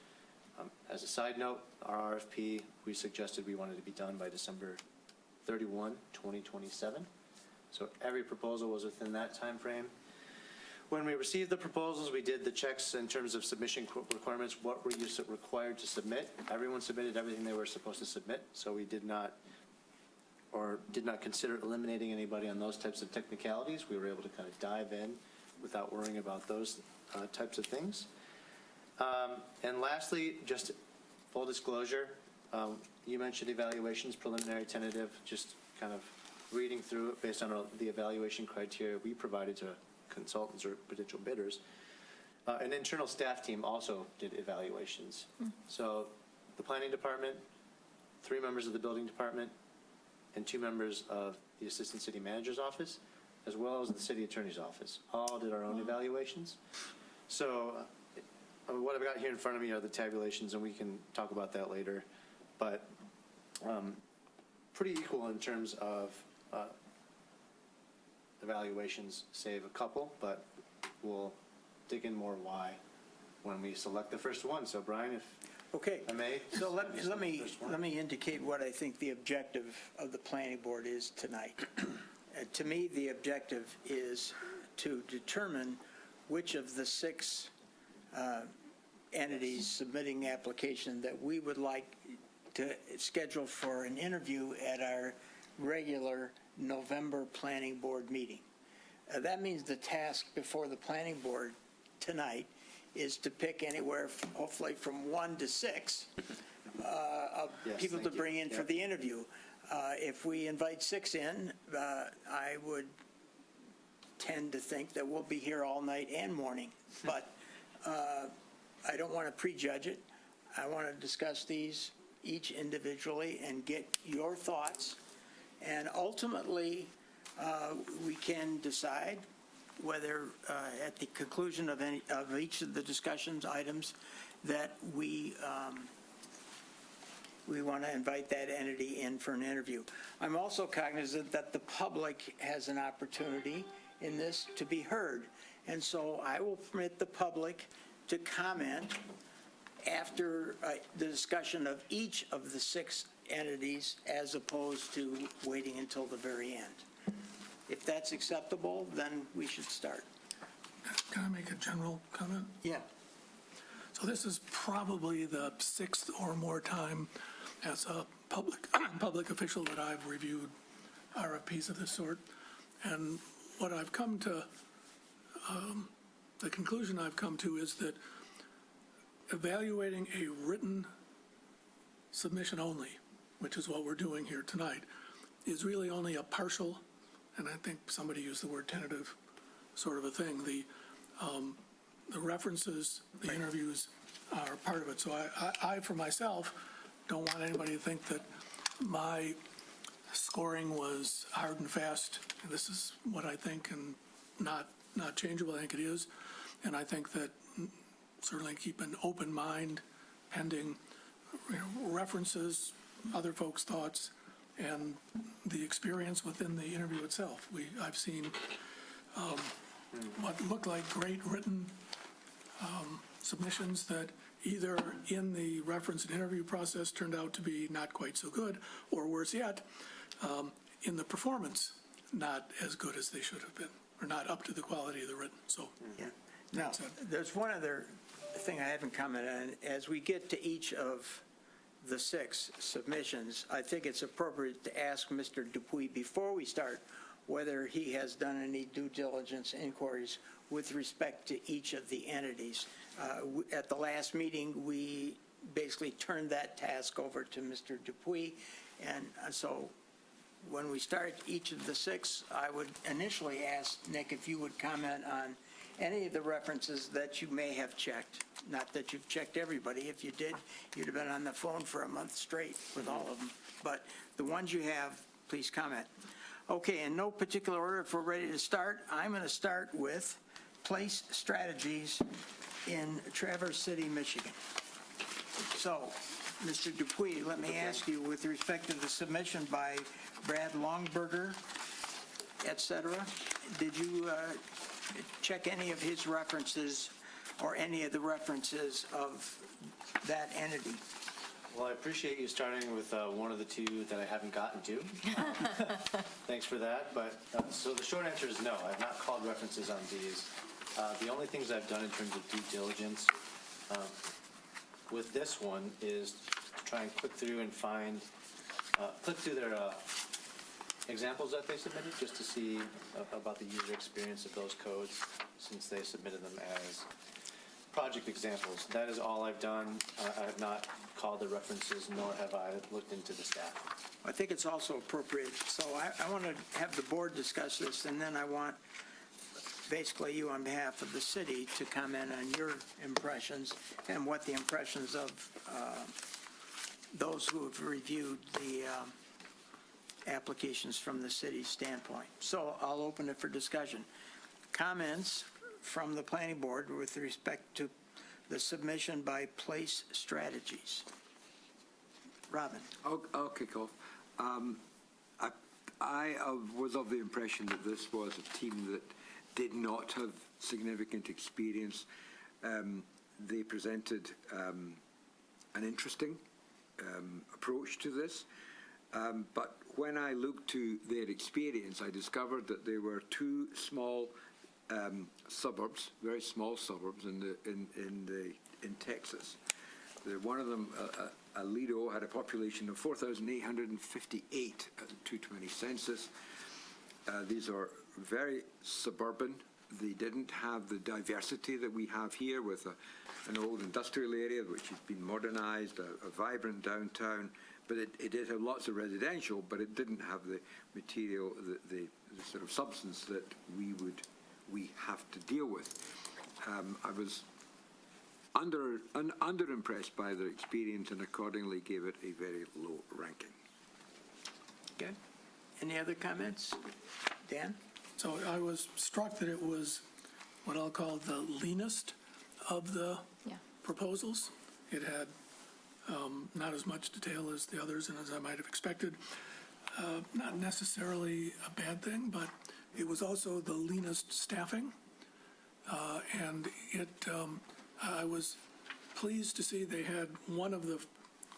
As a side note, our RFP, we suggested we wanted to be done by December 31, 2027. So every proposal was within that time frame. When we received the proposals, we did the checks in terms of submission requirements. What were you required to submit? Everyone submitted everything they were supposed to submit, so we did not consider eliminating anybody on those types of technicalities. We were able to kind of dive in without worrying about those types of things. And lastly, just full disclosure, you mentioned evaluations, preliminary, tentative, just kind of reading through it based on the evaluation criteria we provided to consultants or potential bidders. An internal staff team also did evaluations. So the planning department, 3 members of the building department, and 2 members of the assistant city manager's office, as well as the city attorney's office, all did our own evaluations. So what I've got here in front of me are the tabulations, and we can talk about that later. But pretty equal in terms of evaluations, save a couple, but we'll dig in more why when we select the first one. So Brian, if Okay. I may. So let me indicate what I think the objective of the planning board is tonight. To me, the objective is to determine which of the 6 entities submitting the application that we would like to schedule for an interview at our regular November planning board meeting. That means the task before the planning board tonight is to pick anywhere, hopefully from 1 to 6 of Yes, people to thank you. bring in for the interview. If we invite 6 in, I would tend to think that we'll be here all night and morning. But I don't want to prejudge it. I want to discuss these each individually and get your thoughts. And ultimately, we can decide whether at the conclusion of each of the discussions items that we want to invite that entity in for an interview. I'm also cognizant that the public has an opportunity in this to be heard. And so I will permit the public to comment after the discussion of each of the 6 entities as opposed to waiting until the very end. If that's acceptable, then we should start. Can I make a general comment? Yeah. So this is probably the 6th or more time as a public official that I've reviewed RFPs of this sort. And what I've come to, the conclusion I've come to is that evaluating a written submission only, which is what we're doing here tonight, is really only a partial, and I think somebody used the word tentative sort of a thing. The references, the interviews are part of it. So I, for myself, don't want anybody to think that my scoring was hard and fast. This is what I think, and not changeable. I think it is. And I think that certainly keep an open mind pending references, other folks' thoughts, and the experience within the interview itself. I've seen what looked like great written submissions that either in the reference and interview process turned out to be not quite so good, or worse yet, in the performance, not as good as they should have been, or not up to the quality of the written. So, Yeah. Now, there's one other thing I haven't commented on. As we get to each of the 6 submissions, I think it's appropriate to ask Mr. Dupuy before we start whether he has done any due diligence inquiries with respect to each of the entities. At the last meeting, we basically turned that task over to Mr. Dupuy, and so when we start each of the 6, I would initially ask Nick if you would comment on any of the references that you may have checked. Not that you've checked everybody. If you did, you'd have been on the phone for a month straight with all of them. But the ones you have, please comment. Okay, in no particular order, if we're ready to start, I'm going to start with Place Strategies in Traverse City, Michigan. So, Mr. Dupuy, let me ask you, with respect to the submission by Brad Longberger, et cetera, did you check any of his references or any of the references of that entity? Well, I appreciate you starting with one of the two that I haven't gotten to. Thanks for that. But so the short answer is no. I've not called references on these. The only things I've done in terms of due diligence with this one is to try and click through and find, click through their examples that they submitted just to see about the user experience of those codes since they submitted them as project examples. That is all I've done. I have not called the references, nor have I looked into the staff. I think it's also appropriate, so I want to have the board discuss this, and then I want basically you on behalf of the city to comment on your impressions and what the impressions of those who have reviewed the applications from the city's standpoint. So I'll open it for discussion. Comments from the planning board with respect to the submission by Place Strategies. Robin. I'll kick off. I was of the impression that this was a team that did not have significant experience. They presented an interesting approach to this, but when I looked to their experience, I discovered that there were 2 small suburbs, very small suburbs in Texas. One of them, Aledo, had a population of 4,858 at the 220 census. These are very suburban. They didn't have the diversity that we have here with an old industrial area which has been modernized, a vibrant downtown, but it did have lots of residential, but it didn't have the material, the sort of substance that we have to deal with. I was underimpressed by their experience and accordingly gave it a very low ranking. Okay. Any other comments? Dan? So I was struck that it was what I'll call the leanest of the proposals. It had not as much detail as the others and as I might have expected. Not necessarily a bad thing, but it was also the leanest staffing. And I was pleased to see they had one of the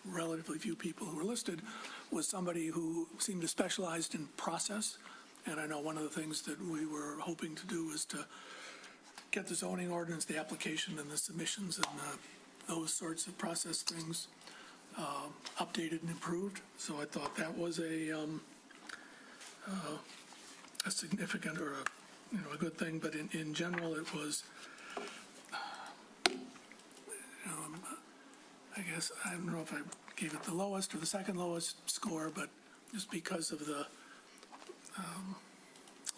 relatively few people who were listed was somebody who seemed to specialize in process. And I know one of the things that we were hoping to do was to get the zoning ordinance, the application and the submissions and those sorts of process things updated and improved. So I thought that was a significant or a good thing. But in general, it was, I guess, I don't know if I gave it the lowest or the second lowest score, but just because of the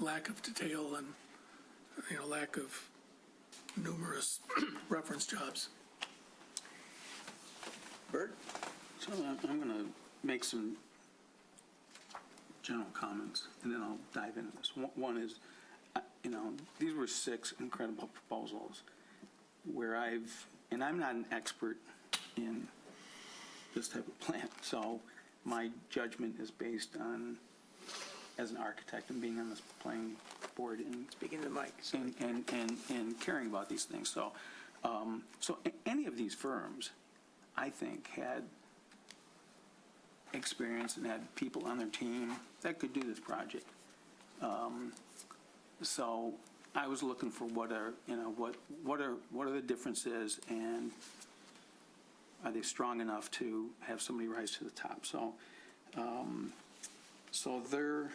lack of detail and, lack of numerous reference jobs. Bert? So I'm going to make some general comments, and then I'll dive into this. One is, these were 6 incredible proposals where and I'm not an expert in this type of plan, so my judgment is based on, as an architect and being on this planning board and Speaking to the mic. and caring about these things. So, any of these firms, I think, had experience and had people on their team that could do this project. So I was looking for what are the differences, and are they strong enough to have somebody rise to the top? So, so their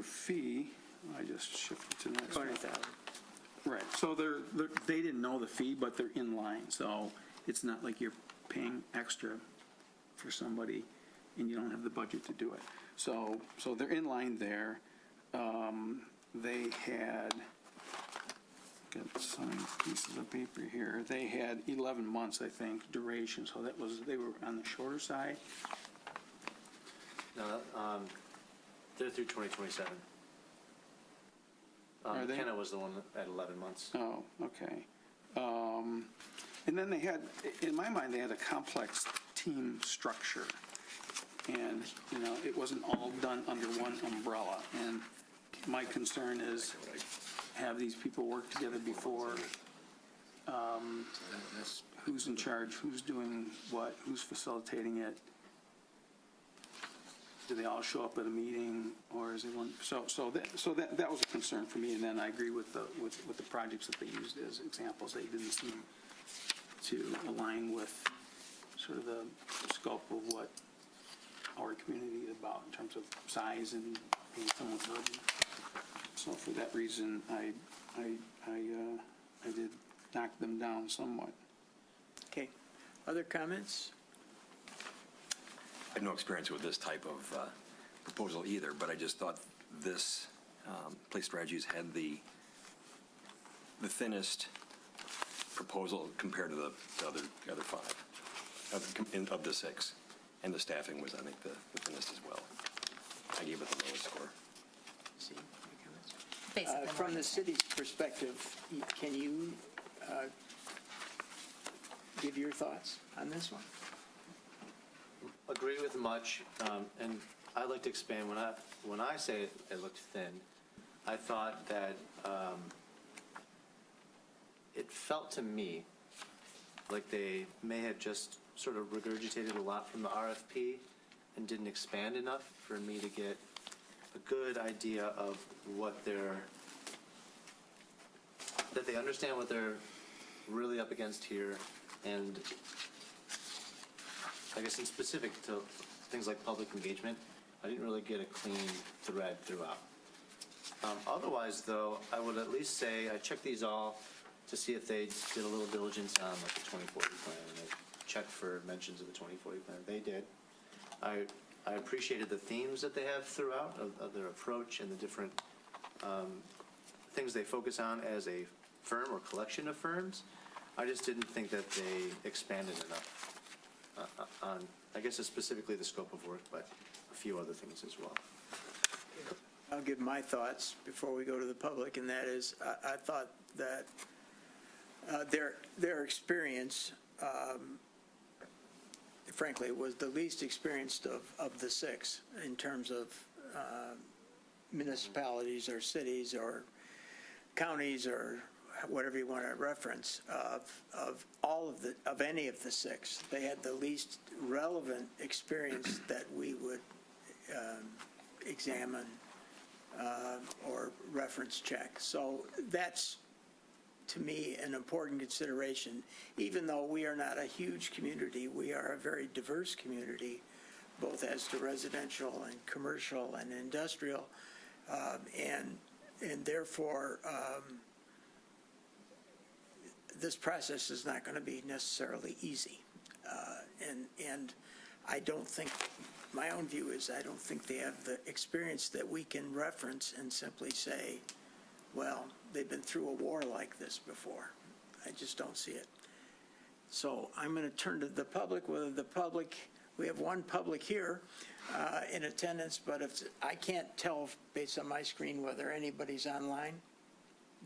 fee, I just shifted to the next one. 20,000. Right, so they didn't know the fee, but they're in line, so it's not like you're paying extra for somebody and you don't have the budget to do it. So they're in line there. They had, got some pieces of paper here, they had 11 months, I think, duration, so they were on the shorter side. No, they're through 2027. Are they? McKenna was the one at 11 months. Oh, okay. And then they had, in my mind, they had a complex team structure. And, you know, it wasn't all done under one umbrella. And my concern is have these people work together before, who's in charge, who's doing what, who's facilitating it. Do they all show up at a meeting, or is it one? So that was a concern for me, and then I agree with the projects that they used as examples. They didn't seem to align with sort of the scope of what our community is about in terms of size and being somewhat urban. So for that reason, I did knock them down somewhat. Okay. Other comments? I have no experience with this type of proposal either, but I just thought this Place Strategies had the thinnest proposal compared to the other five, of the six. And the staffing was, I think, the thinnest as well. I gave it the lowest score. See, any comments? Basically, From the city's perspective, can you give your thoughts on this one? Agree with much, and I'd like to expand. When I say it looked thin, I thought that it felt to me like they may have just sort of regurgitated a lot from the RFP and didn't expand enough for me to get a good idea of that they understand what they're really up against here, and I guess in specific to things like public engagement, I didn't really get a clean thread throughout. Otherwise, though, I would at least say I checked these all to see if they did a little diligence on like the 2040 plan, and I checked for mentions of the 2040 plan. They did. I appreciated the themes that they have throughout of their approach and the different things they focus on as a firm or collection of firms. I just didn't think that they expanded enough on, I guess, specifically the scope of work, but a few other things as well. I'll give my thoughts before we go to the public, and that is, I thought that their experience, frankly, was the least experienced of the six in terms of municipalities or cities or counties or whatever you want to reference of any of the six. They had the least relevant experience that we would examine or reference check. So that's, to me, an important consideration. Even though we are not a huge community, we are a very diverse community, both as to residential and commercial and industrial, and therefore this process is not going to be necessarily easy. And I don't think, my own view is I don't think they have the experience that we can reference and simply say, well, they've been through a war like this before. I just don't see it. So I'm going to turn to the public, whether the public, we have one public here in attendance, but if I can't tell based on my screen whether anybody's online.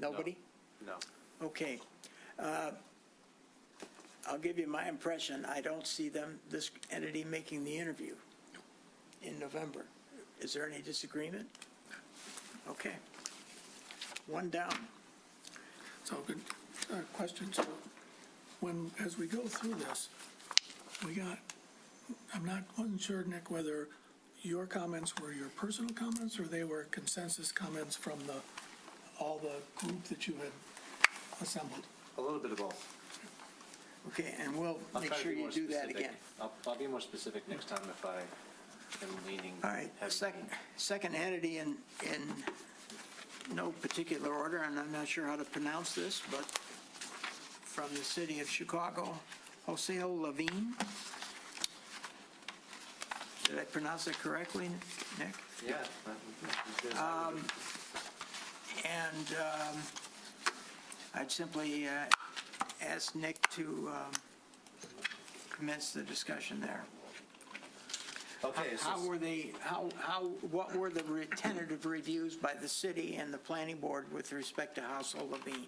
Nobody? No. Okay. I'll give you my impression. I don't see them, this entity, making the interview in November. Is there any disagreement? Okay. One down. So, good question. So, as we go through this, wasn't sure, Nick, whether your comments were your personal comments or they were consensus comments from all the group that you had assembled. A little bit of both. Okay, and we'll I'll make try to sure be you more do that specific. again. I'll be more specific next time if I am leaning. All right, heavy. second entity in no particular order, and I'm not sure how to pronounce this, but from the city of Chicago, Jose Levine. Did I pronounce it correctly, Nick? Yeah. And I'd simply ask Nick to commence the discussion there. Okay, so How were they, what were the tentative reviews by the city and the planning board with respect to House Levine?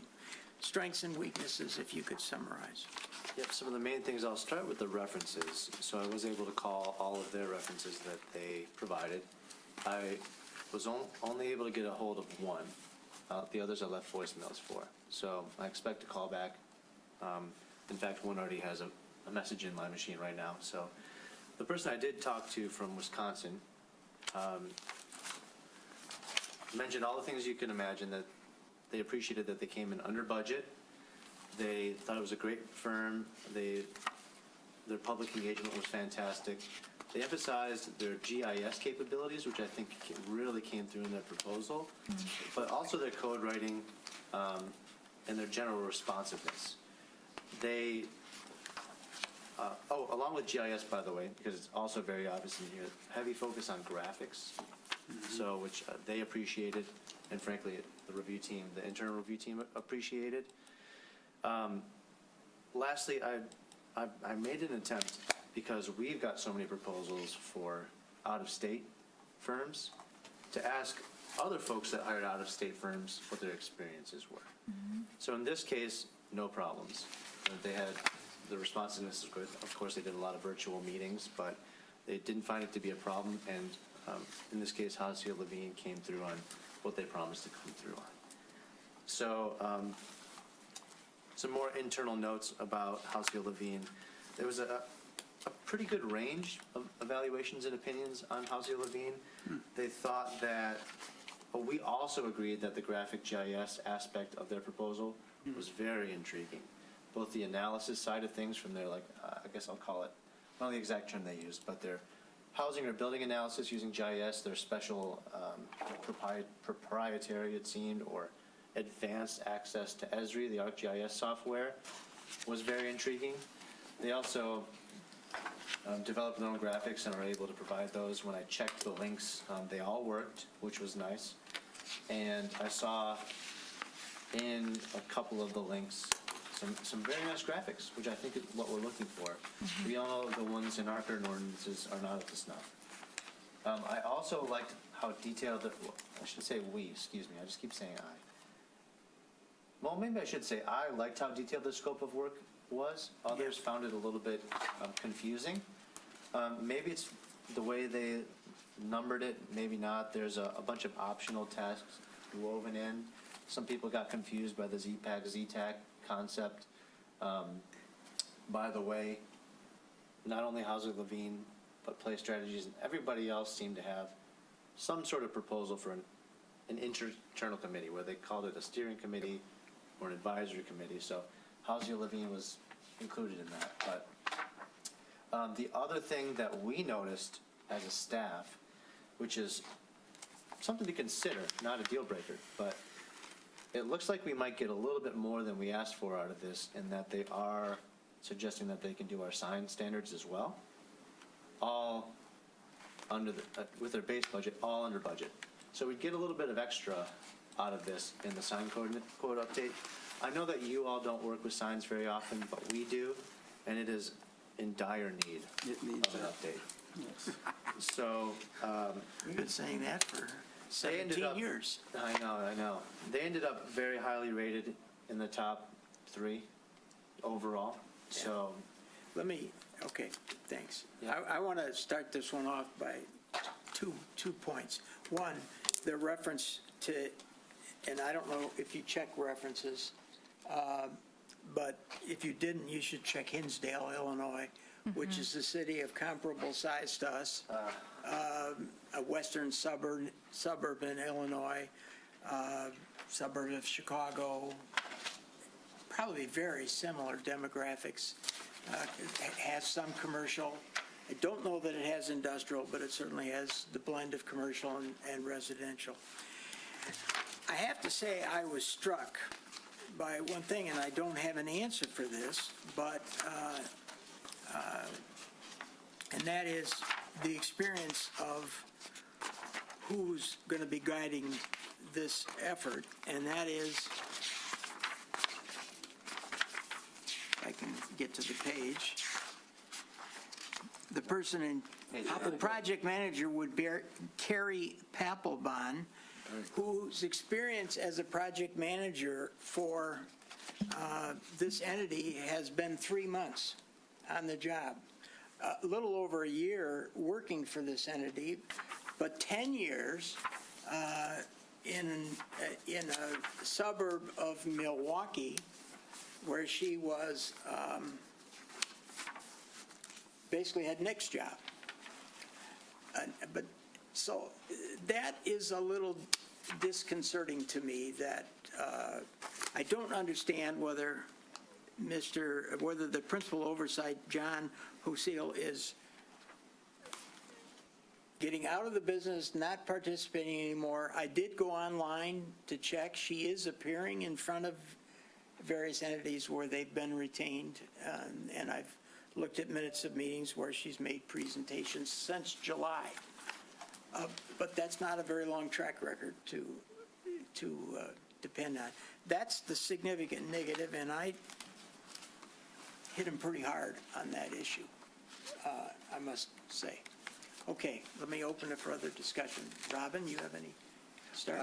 Strengths and weaknesses, if you could summarize. Yep, some of the main things, I'll start with the references. So I was able to call all of their references that they provided. I was only able to get a hold of one. The others I left voicemails for. So I expect a call back. In fact, one already has a message in my machine right now. So the person I did talk to from Wisconsin mentioned all the things you can imagine, that they appreciated that they came in under budget. They thought it was a great firm. Their public engagement was fantastic. They emphasized their GIS capabilities, which I think really came through in their proposal, but also their code writing and their general responsiveness. They, along with GIS, by the way, because it's also very obvious in here, heavy focus on graphics, so which they appreciated, and frankly, the review team, the internal review team appreciated. Lastly, I made an attempt, because we've got so many proposals for out-of-state firms, to ask other folks that hired out-of-state firms what their experiences were. So in this case, no problems. They had, the responsiveness is good. Of course, they did a lot of virtual meetings, but they didn't find it to be a problem. And in this case, Hansfield Levine came through on what they promised to come through on. So some more internal notes about Hansfield Levine. There was a pretty good range of evaluations and opinions on Hansfield Levine. They thought that, but we also agreed that the graphic GIS aspect of their proposal was very intriguing. Both the analysis side of things from their, like, I guess I'll call it, I don't know the exact term they used, but their housing or building analysis using GIS, their special proprietary, it seemed, or advanced access to Esri, the ArcGIS software, was very intriguing. They also developed their own graphics and are able to provide those. When I checked the links, they all worked, which was nice. And I saw in a couple of the links some very nice graphics, which I think is what we're looking for. We all know the ones in our current ordinances are not up to snuff. I also liked how detailed, I should say we, excuse me, I just keep saying I. Well, maybe I should say I liked how detailed the scope of work was. Others found it a little bit confusing. Maybe it's the way they numbered it, maybe not. There's a bunch of optional tasks woven in. Some people got confused by the ZPAC, ZTAC concept. By the way, not only Hansfield Levine, but Play Strategies and everybody else seemed to have some sort of proposal for an internal committee, where they called it a steering committee or an advisory committee. So Hansfield Levine was included in that. But the other thing that we noticed as a staff, which is something to consider, not a deal breaker, but it looks like we might get a little bit more than we asked for out of this, in that they are suggesting that they can do our sign standards as well, all under the, with their base budget, all under budget. So we'd get a little bit of extra out of this in the sign code update. I know that you all don't work with signs very often, but we do, and it is in dire need It needs of an that. update. Yes. So, We've been saying that for They ended 17 up- years. I know. They ended up very highly rated in the top 3 overall. So, Let me, okay, thanks. Yeah. I want to start this one off by two points. One, the reference to, and I don't know if you check references, but if you didn't, you should check Hinsdale, Illinois, which is the city of comparable size to us, a western suburb in Illinois, suburb of Chicago, probably very similar demographics. It has some commercial. I don't know that it has industrial, but it certainly has the blend of commercial and residential. I have to say I was struck by one thing, and I don't have an answer for this, but and that is the experience of who's going to be guiding this effort, and that is, if I can get to the page, the person in, the project manager would be Carrie Papelbon, whose experience as a project manager for this entity has been 3 months on the job. A little over a year working for this entity, but 10 years in a suburb of Milwaukee where she was basically had Nick's job. But so that is a little disconcerting to me that I don't understand whether the principal oversight, John Husil, is getting out of the business, not participating anymore. I did go online to check. She is appearing in front of various entities where they've been retained, and I've looked at minutes of meetings where she's made presentations since July. But that's not a very long track record to depend on. That's the significant negative, and I hit him pretty hard on that issue, I must say. Okay, let me open it for other discussion. Robin, you have any start?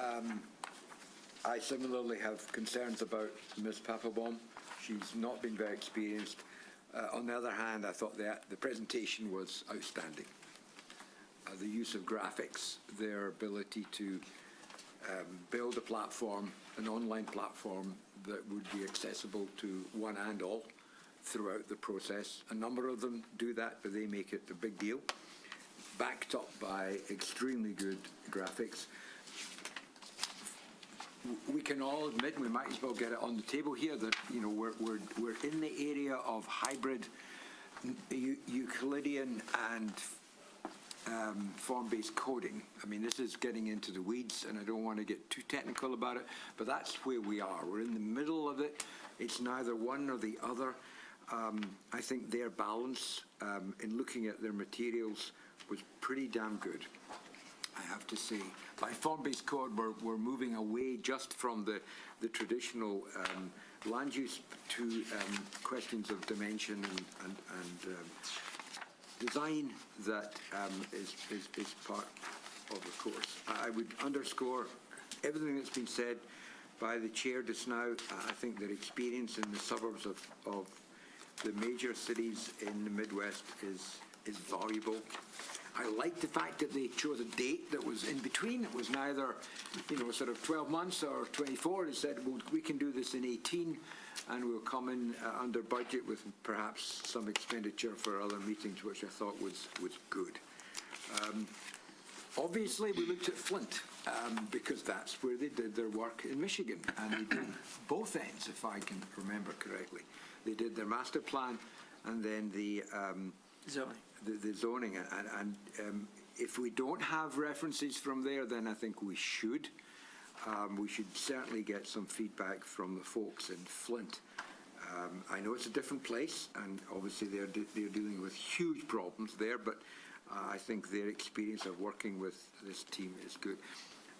I similarly have concerns about Ms. Papelbon. She's not been very experienced. On the other hand, I thought the presentation was outstanding. The use of graphics, their ability to build a platform, an online platform that would be accessible to one and all throughout the process. A number of them do that, but they make it a big deal, backed up by extremely good graphics. We can all admit, we might as well get it on the table here, that we're in the area of hybrid Euclidean and form-based coding. I mean, this is getting into the weeds, and I don't want to get too technical about it, but that's where we are. We're in the middle of it. It's neither one or the other. I think their balance in looking at their materials was pretty damn good, I have to say. By form-based code, we're moving away just from the traditional land use to questions of dimension and design that is part of the course. I would underscore everything that's been said by the chair just now. I think their experience in the suburbs of the major cities in the Midwest is valuable. I like the fact that they chose a date that was in between. It was neither, sort of 12 months or 24. They said, well, we can do this in 18, and we'll come in under budget with perhaps some expenditure for other meetings, which I thought was good. Obviously, we looked at Flint, because that's where they did their work in Michigan, and they did both ends, if I can remember correctly. They did their master plan, and then the Zoning. The zoning, and if we don't have references from there, then I think we should. We should certainly get some feedback from the folks in Flint. I know it's a different place, and obviously they're dealing with huge problems there, but I think their experience of working with this team is good.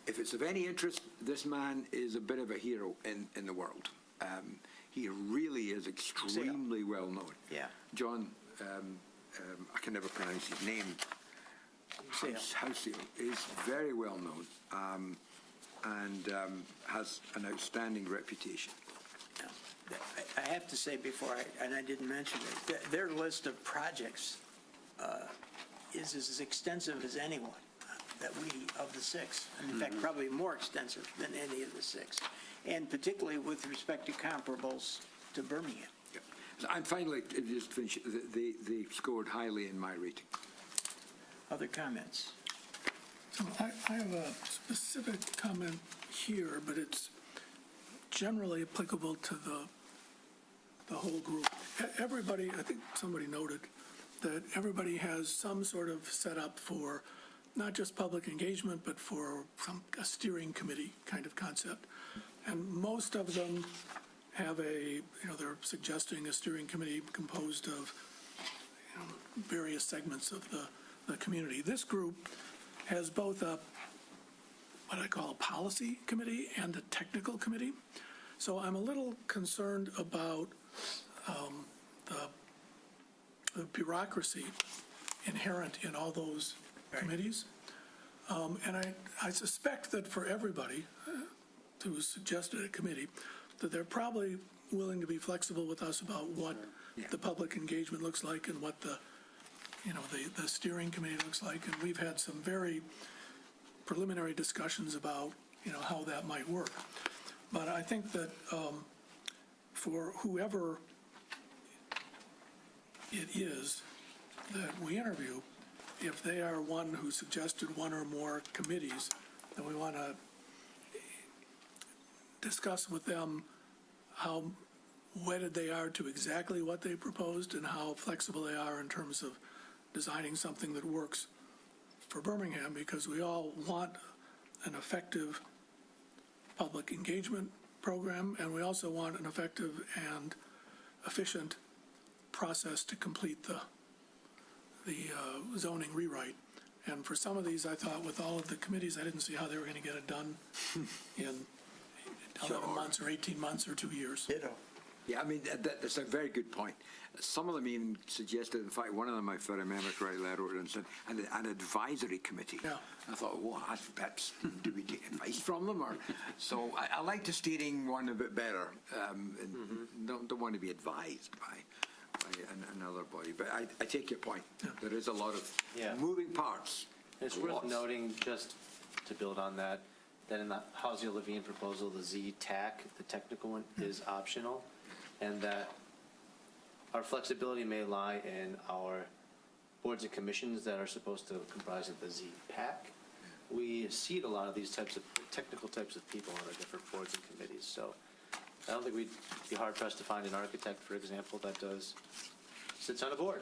If it's of any interest, this man is a bit of a hero in the world. He really is extremely well known. Yeah. John, I can never pronounce his name. Husil is very well known and has an outstanding reputation. I have to say before, and I didn't mention it, their list of projects is as extensive as anyone of the six. And in fact, probably more extensive than any of the six. And particularly with respect to comparables to Birmingham. And finally, just finish, they scored highly in my rating. Other comments? So I have a specific comment here, but it's generally applicable to the the whole group. Everybody, I think somebody noted that everybody has some sort of setup for not just public engagement, but for a steering committee kind of concept. And most of them have they're suggesting a steering committee composed of various segments of the community. This group has both what I call a policy committee and a technical committee. So I'm a little concerned about the bureaucracy inherent in all those committees. And I suspect that for everybody who suggested a committee, that they're probably willing to be flexible with us about what the public engagement looks like and what the steering committee looks like. And we've had some very preliminary discussions about, how that might work. But I think that for whoever it is that we interview, if they are one who suggested one or more committees, then we want to discuss with them how wedded they are to exactly what they proposed and how flexible they are in terms of designing something that works for Birmingham, because we all want an effective public engagement program, and we also want an effective and efficient process to complete the zoning rewrite. And for some of these, I thought with all of the committees, I didn't see how they were going to get it done in 11 months or 18 months or 2 years. Yeah, I mean, that's a very good point. Some of them even suggested, in fact, one of them, if I remember correctly, I wrote it and said, an advisory committee. Yeah. I thought, well, that's do we take advice from them? Or so I like the steering one a bit better. And don't want to be advised by another body. But I take your point. There is a lot of moving parts. It's worth noting, just to build on that, that in the Housing Levine proposal, the Z-TAC, the technical one, is optional, and that our flexibility may lie in our boards and commissions that are supposed to comprise of the Z-PAC. We seat a lot of these technical types of people on our different boards and committees, so I don't think we'd be hard-pressed to find an architect, for example, that sits on a board,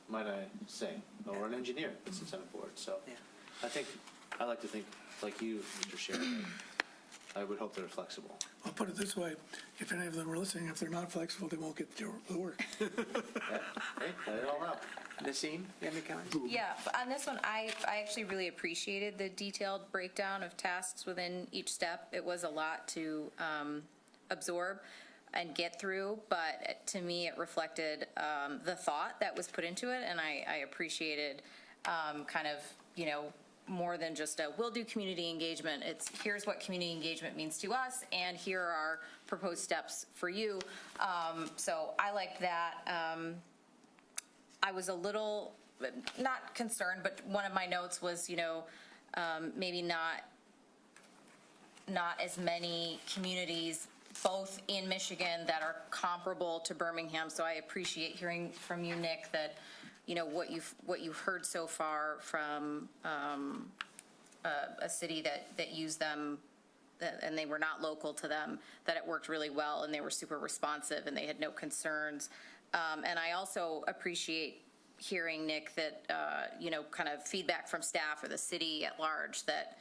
might I say, or an engineer that sits on a board. So I like to think, like you, Mr. Sheridan, I would hope they're flexible. I'll put it this way, if any of them are listening, if they're not flexible, they won't get the work. Hey, let it all out. Nassim, you have any comments? Yeah, on this one, I actually really appreciated the detailed breakdown of tasks within each step. It was a lot to absorb and get through, but to me, it reflected the thought that was put into it, and I appreciated kind of, more than just we'll do community engagement. It's here's what community engagement means to us, and here are our proposed steps for you. So I liked that. I was a little, not concerned, but one of my notes was, maybe not as many communities both in Michigan that are comparable to Birmingham. So I appreciate hearing from you, Nick, that what you've heard so far from a city that used them, and they were not local to them, that it worked really well and they were super responsive and they had no concerns. And I also appreciate hearing, Nick, that kind of feedback from staff or the city at large that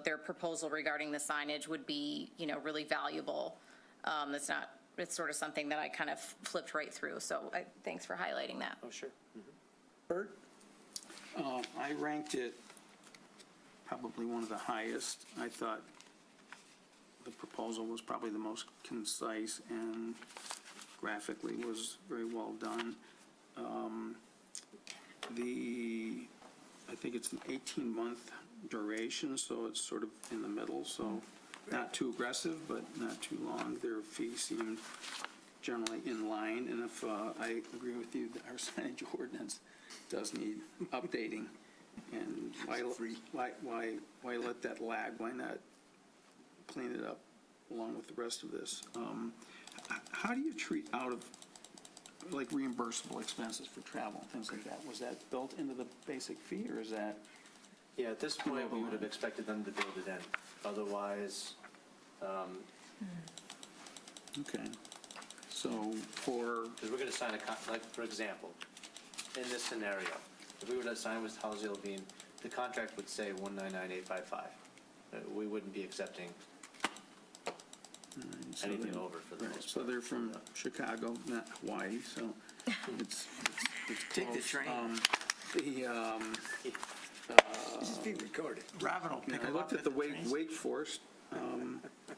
their proposal regarding the signage would be really valuable. It's sort of something that I kind of flipped right through. So thanks for highlighting that. Oh, sure. Bert? I ranked it probably one of the highest. I thought the proposal was probably the most concise and graphically was very well done. I think it's an 18-month duration, so it's sort of in the middle, so not too aggressive, but not too long. Their fees seemed generally in line, and if I agree with you that our signage ordinance does need updating, and why let that lag? Why not clean it up along with the rest of this? How do you treat out of like reimbursable expenses for travel and things like that? Was that built into the basic fee, or is that? Yeah, at this point, we would have expected them to build it in. Otherwise, Okay. So for, Because we're going to sign like, for example, in this scenario, if we were to sign with Halsey Levine, the contract would say 199,855. We wouldn't be accepting so anything they're- over for the right, most so part. they're from Chicago, not Hawaii, so it's Take the close. train. This is being recorded. Robin will Yeah, pick I them up looked at the trains. Wake Forest.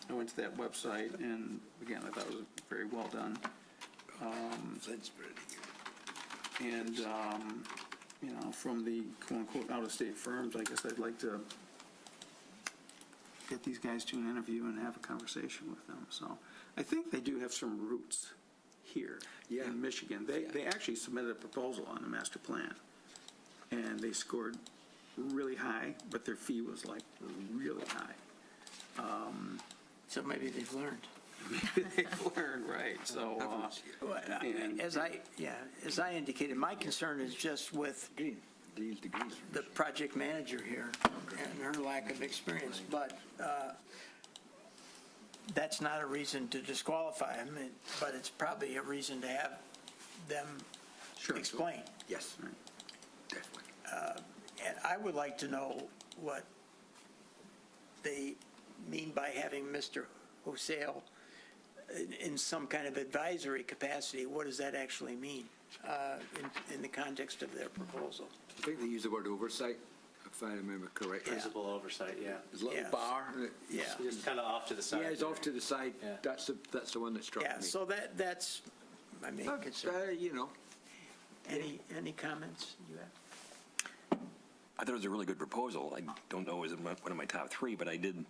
I went to that website, and again, I thought it was very well done. Flint's pretty good. And, you know, from the quote-unquote out-of-state firms, I guess I'd like to get these guys to an interview and have a conversation with them. So I think they do have some roots here Yeah. in Michigan. They actually submitted a proposal on the master plan, and they scored really high, but their fee was like really high. So maybe they've learned. They've learned, right, so, Well, and- As I indicated, my concern is just with Green, these degrees. the project manager here and her lack of experience, but that's not a reason to disqualify them, but it's probably a reason to have them Sure. explain. Yes, definitely. And I would like to know what they mean by having Mr. Hosale in some kind of advisory capacity. What does that actually mean in the context of their proposal? I think they use the word oversight, if I remember correctly. Principal oversight, yeah. There's a little Yeah. bar. Yeah. Just kind of off to the side. Yeah, it's off to the side. Yeah. That's the one that struck me. Yeah, so that's my main concern. You know, Any comments you have? I thought it was a really good proposal. I don't know, is it one of my top three, but I did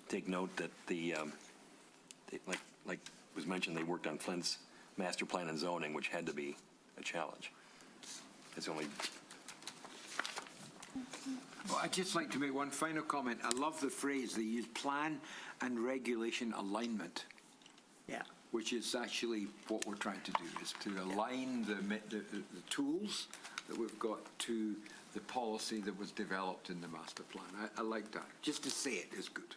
take note that like was mentioned, they worked on Flint's master plan and zoning, which had to be a challenge. It's only, well, I'd just like to make one final comment. I love the phrase they use, plan and regulation alignment, Yeah. which is actually what we're trying to do, is to align the tools that we've got to the policy that was developed in the master plan. I like that. Just to say it is good.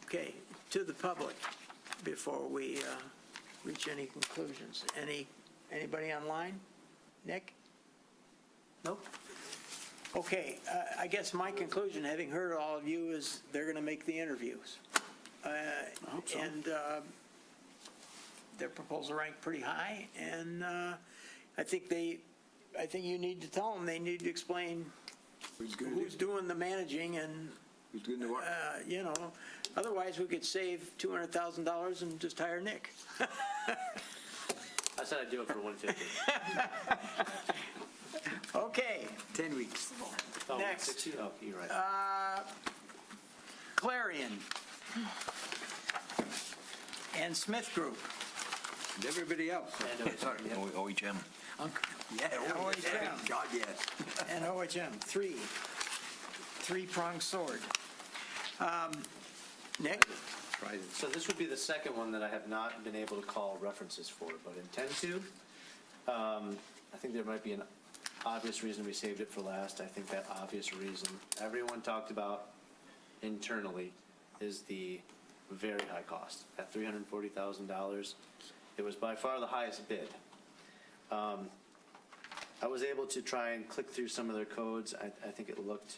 Okay, to the public, before we reach any conclusions. Anybody online? Nick? Nope. Okay, I guess my conclusion, having heard all of you, is they're going to make the interviews. I hope so. And their proposal ranked pretty high, and I think you need to tell them, they need to explain Who's going who's doing the managing and Who's doing the work? you know, otherwise we could save $200,000 and just hire Nick. I said I'd do it for 150. Okay, 10 weeks. Oh, Next. 160? Oh, you're right. Clarion and Smith Group. And everybody else. And, sorry, yeah. OHM. Yeah, OHM. God, yes. And OHM, three-pronged sword. Nick? Try this. So this would be the second one that I have not been able to call references for, but intend to. I think there might be an obvious reason we saved it for last. I think that obvious reason everyone talked about internally is the very high cost. At $340,000, it was by far the highest bid. I was able to try and click through some of their codes. I think it looked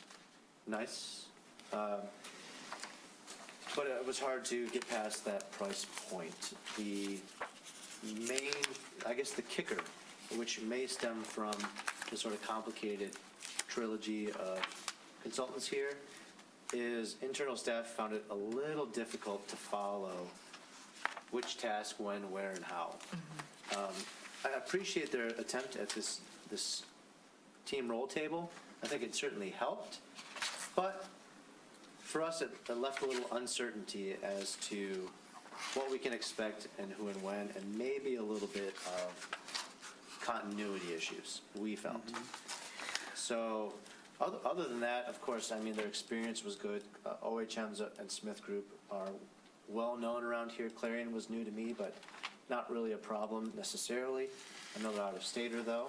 nice. But it was hard to get past that price point. The main, I guess the kicker, which may stem from the sort of complicated trilogy of consultants here, is internal staff found it a little difficult to follow which task, when, where, and how. I appreciate their attempt at this team roll table. I think it certainly helped, but for us, it left a little uncertainty as to what we can expect and who and when, and maybe a little bit of continuity issues, we felt. So other than that, of course, I mean, their experience was good. OHM's and Smith Group are well-known around here. Clarion was new to me, but not really a problem necessarily. Another out-of-stater, though.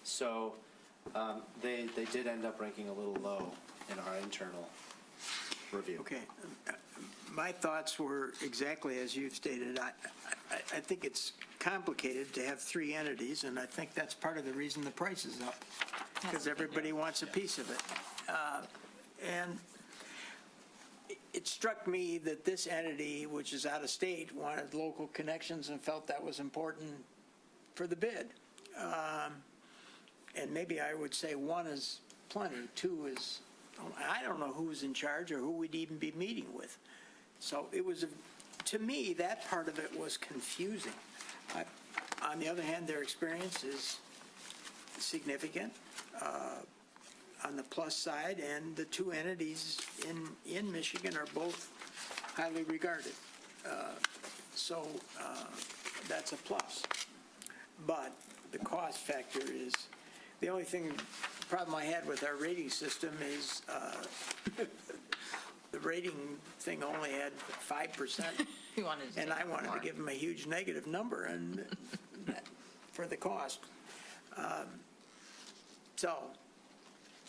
So they did end up ranking a little low in our internal review. Okay. My thoughts were exactly as you've stated. I think it's complicated to have three entities, and I think that's part of the reason the price is up, because everybody wants a piece of it. And it struck me that this entity, which is out of state, wanted local connections and felt that was important for the bid. And maybe I would say one is plenty, two is, I don't know who's in charge or who we'd even be meeting with. So it was, to me, that part of it was confusing. On the other hand, their experience is significant on the plus side, and the two entities in Michigan are both highly regarded. So that's a plus. But the cost factor is, the only problem I had with our rating system is the rating thing only had 5%. You wanted to And take I wanted more. to give them a huge negative number and for the cost. So,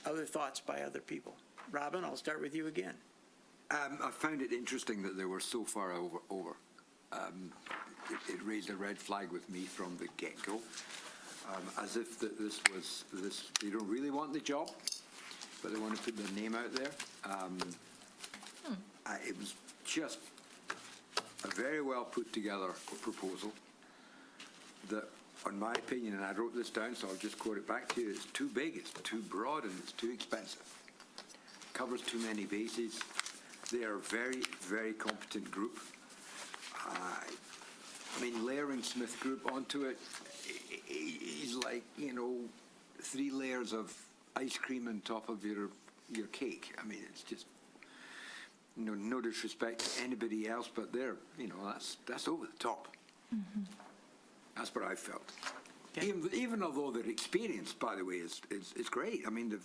other thoughts by other people? Robin, I'll start with you again. I found it interesting that they were so far over. It raised a red flag with me from the get-go, as if that they don't really want the job, but they want to put their name out there. It was just a very well put together proposal that, in my opinion, and I wrote this down, so I'll just quote it back to you, it's too big, it's too broad, and it's too expensive. Covers too many bases. They are a very, very competent group. I mean, layering Smith Group onto it is like, 3 layers of ice cream on top of your cake. I mean, it's just, no disrespect to anybody else, but that's over the top. Mm-hmm. That's what I felt. Okay. Even although their experience, by the way, is great. I mean,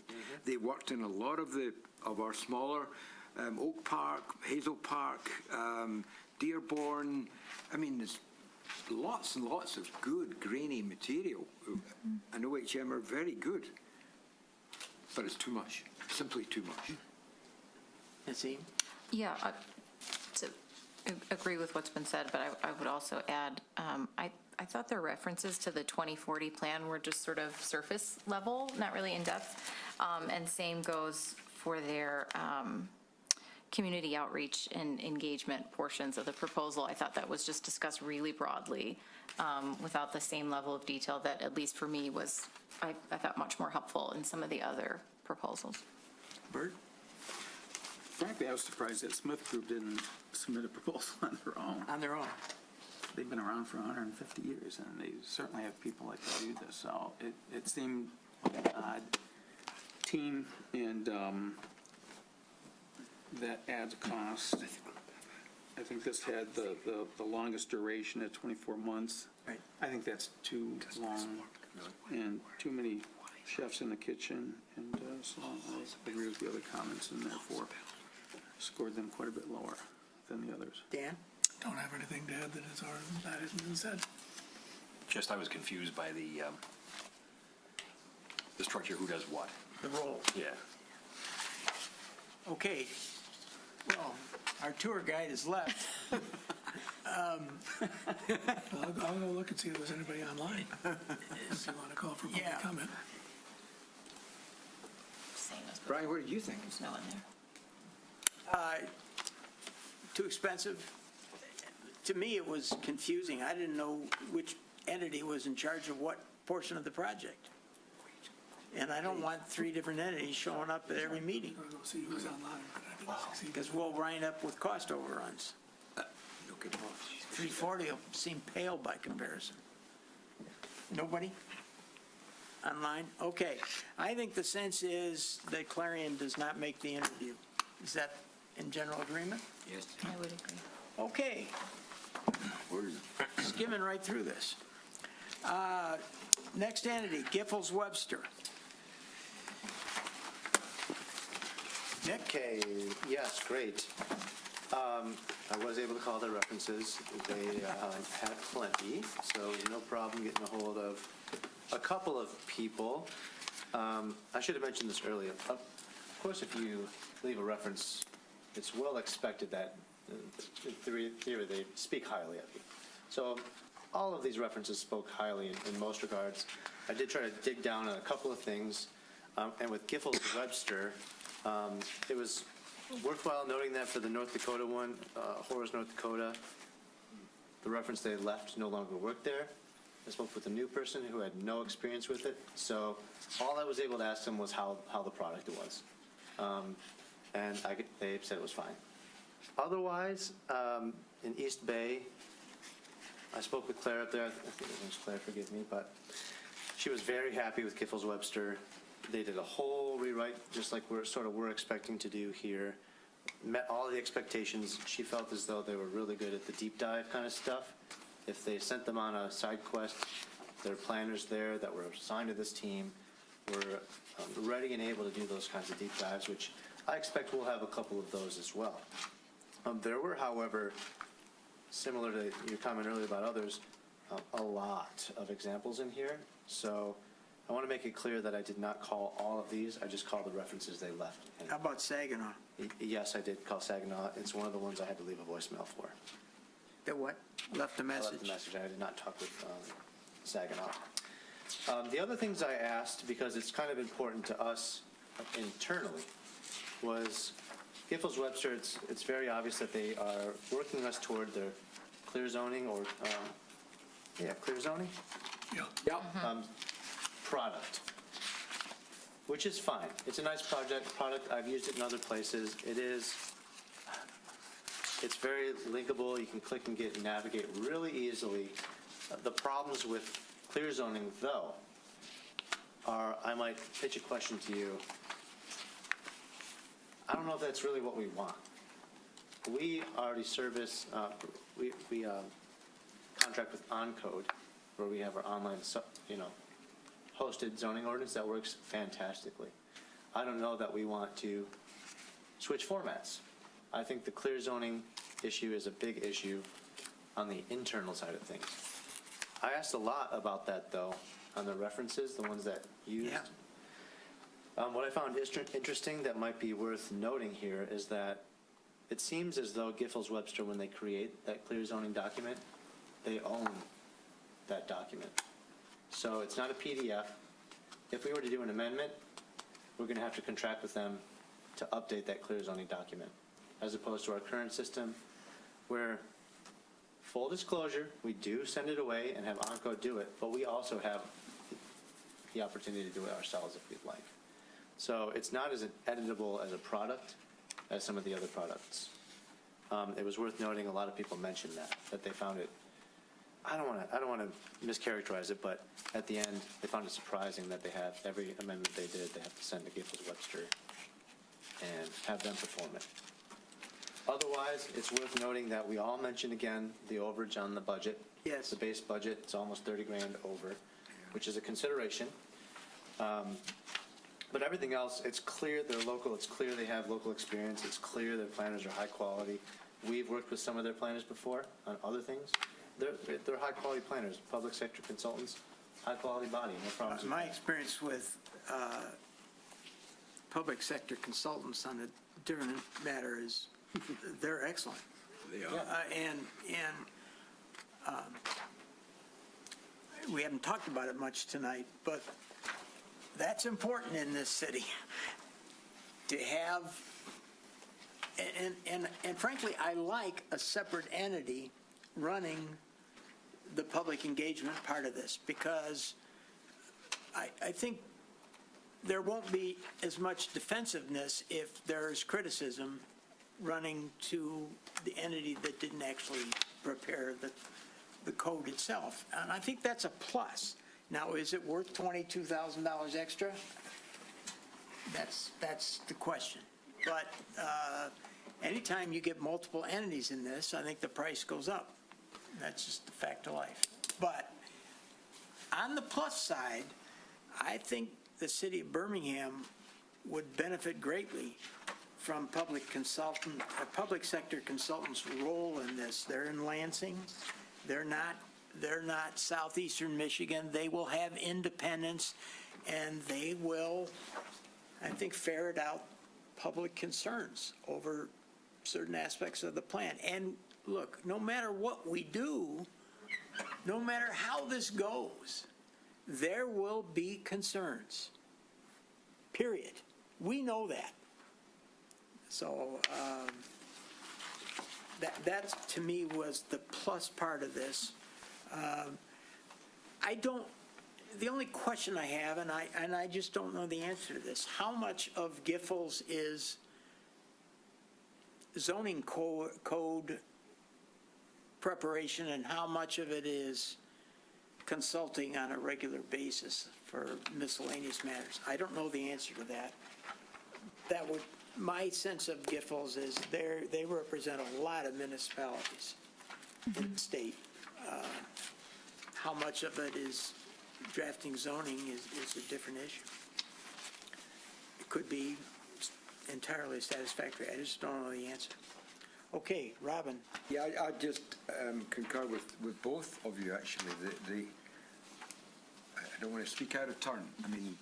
they worked in a lot of our smaller Oak Park, Hazel Park, Dearborn. I mean, there's lots and lots of good grainy material. And OHM are very good, but it's too much. Simply too much. Nassim? Yeah, to agree with what's been said, but I would also add, I thought their references to the 2040 plan were just sort of surface level, not really in depth. And same goes for their community outreach and engagement portions of the proposal. I thought that was just discussed really broadly without the same level of detail that, at least for me, was, I thought, much more helpful in some of the other proposals. Bert? Frankly, I was surprised that Smith Group didn't submit a proposal on their own. On their own. They've been around for 150 years, and they certainly have people that can do this. So it seemed like an odd team, and that adds cost. I think this had the longest duration at 24 months. Right. I think that's too long and too many chefs in the kitchen, and so I agree with the other comments, and therefore scored them quite a bit lower than the others. Dan? Don't have anything to add that hasn't been said. Just, I was confused by the structure, who does what. The role. Yeah. Okay. Well, our tour guide is left. I'll go look and see if there's anybody online. If you want to call for public Yeah. comment. Same as before. Brian, what did you think? There's no one there. Too expensive. To me, it was confusing. I didn't know which entity was in charge of what portion of the project. And I don't want 3 different entities showing up at every meeting, I'll go see who's online, but I didn't succeed. because we'll wind up with cost overruns. Look at 340 will seem pale by comparison. Nobody? Online? Okay. I think the sense is that Clarion does not make the interview. Is that in general agreement? Yes. I would agree. Okay. Skimming right through this. Next entity, Giffords Webster. Nick? Okay, yes, great. I was able to call their references. They had plenty, so no problem getting a hold of a couple of people. I should have mentioned this earlier. Of course, if you leave a reference, it's well expected that in theory they speak highly of you. So all of these references spoke highly in most regards. I did try to dig down on a couple of things, and with Giffords Webster, it was worthwhile noting that for the North Dakota one, Horace, North Dakota, the reference they left no longer worked there. I spoke with a new person who had no experience with it, so all I was able to ask them was how the product was. And they said it was fine. Otherwise, in East Bay, I spoke with Claire up there. I think it was Claire, forgive me, but she was very happy with Giffords Webster. They did a whole rewrite, just like we're expecting to do here. Met all the expectations. She felt as though they were really good at the deep dive kind of stuff. If they sent them on a side quest, there are planners there that were assigned to this team were ready and able to do those kinds of deep dives, which I expect we'll have a couple of those as well. There were, however, similar to your comment earlier about others, a lot of examples in here. So I want to make it clear that I did not call all of these. I just called the references they left. And How about Saginaw? yes, I did call Saginaw. It's one of the ones I had to leave a voicemail for. The what? Left a I message? left the message. I did not talk with Saginaw. The other things I asked, because it's kind of important to us internally, was Giffords Webster, it's very obvious that they are working us toward their clear zoning or, clear zoning Yeah. product, which is fine. It's a nice product. I've used it in other places. It's very linkable. You can click and navigate really easily. The problems with clear zoning, though, are, I might pitch a question to you. I don't know if that's really what we want. We already service, we contract with Encode, where we have our online, hosted zoning ordinance that works fantastically. I don't know that we want to switch formats. I think the clear zoning issue is a big issue on the internal side of things. I asked a lot about that, though, on the references, the ones that used. Yeah. What I found interesting that might be worth noting here is that it seems as though Giffords Webster, when they create that clear zoning document, they own that document. So it's not a PDF. If we were to do an amendment, we're going to have to contract with them to update that clear zoning document, as opposed to our current system where, full disclosure, we do send it away and have Encode do it, but we also have the opportunity to do it ourselves if we'd like. So it's not as editable as a product as some of the other products. It was worth noting, a lot of people mentioned that they found it, I don't want to mischaracterize it, but at the end, they found it surprising that they have, every amendment they did, they have to send to Giffords Webster and have them perform it. Otherwise, it's worth noting that we all mentioned again the overage on the budget. Yes. The base budget, it's almost 30 grand over, which is a consideration. But everything else, it's clear they're local, it's clear they have local experience, it's clear their planners are high quality. We've worked with some of their planners before on other things. They're high quality planners, public sector consultants, high quality body, no problems with My that. experience with public sector consultants on a different matter is they're excellent. They are. We haven't talked about it much tonight, but that's important in this city, to have, and frankly, I like a separate entity running the public engagement part of this, because I think there won't be as much defensiveness if there's criticism running to the entity that didn't actually prepare the code itself. And I think that's a plus. Now, is it worth $22,000 extra? That's the question. But anytime you get multiple entities in this, I think the price goes up. That's just the fact of life. But on the plus side, I think the city of Birmingham would benefit greatly from public sector consultants' role in this. They're in Lansing. They're not southeastern Michigan. They will have independence, and they will, I think, ferret out public concerns over certain aspects of the plan. And look, no matter what we do, no matter how this goes, there will be concerns. Period. We know that. So that to me was the plus part of this. The only question I have, and I just don't know the answer to this, how much of Giffords is zoning code preparation and how much of it is consulting on a regular basis for miscellaneous matters? I don't know the answer to that. My sense of Giffords is they represent a lot of municipalities in the state. How much of it is drafting zoning is a different issue. It could be entirely satisfactory. I just don't know the answer. Okay, Robin. Yeah, I just concur with both of you, actually. I don't want to speak out of turn. I mean,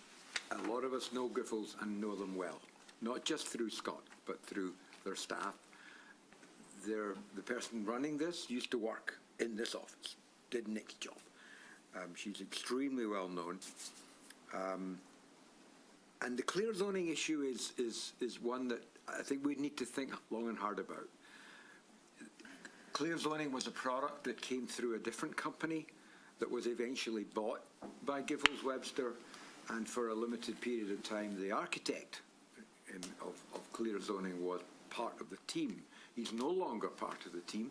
a lot of us know Giffords and know them well, not just through Scott, but through their staff. The person running this used to work in this office, did Nick's job. She's extremely well known. And the clear zoning issue is one that I think we need to think long and hard about. Clear zoning was a product that came through a different company that was eventually bought by Giffords Webster, and for a limited period of time, the architect of clear zoning was part of the team. He's no longer part of the team,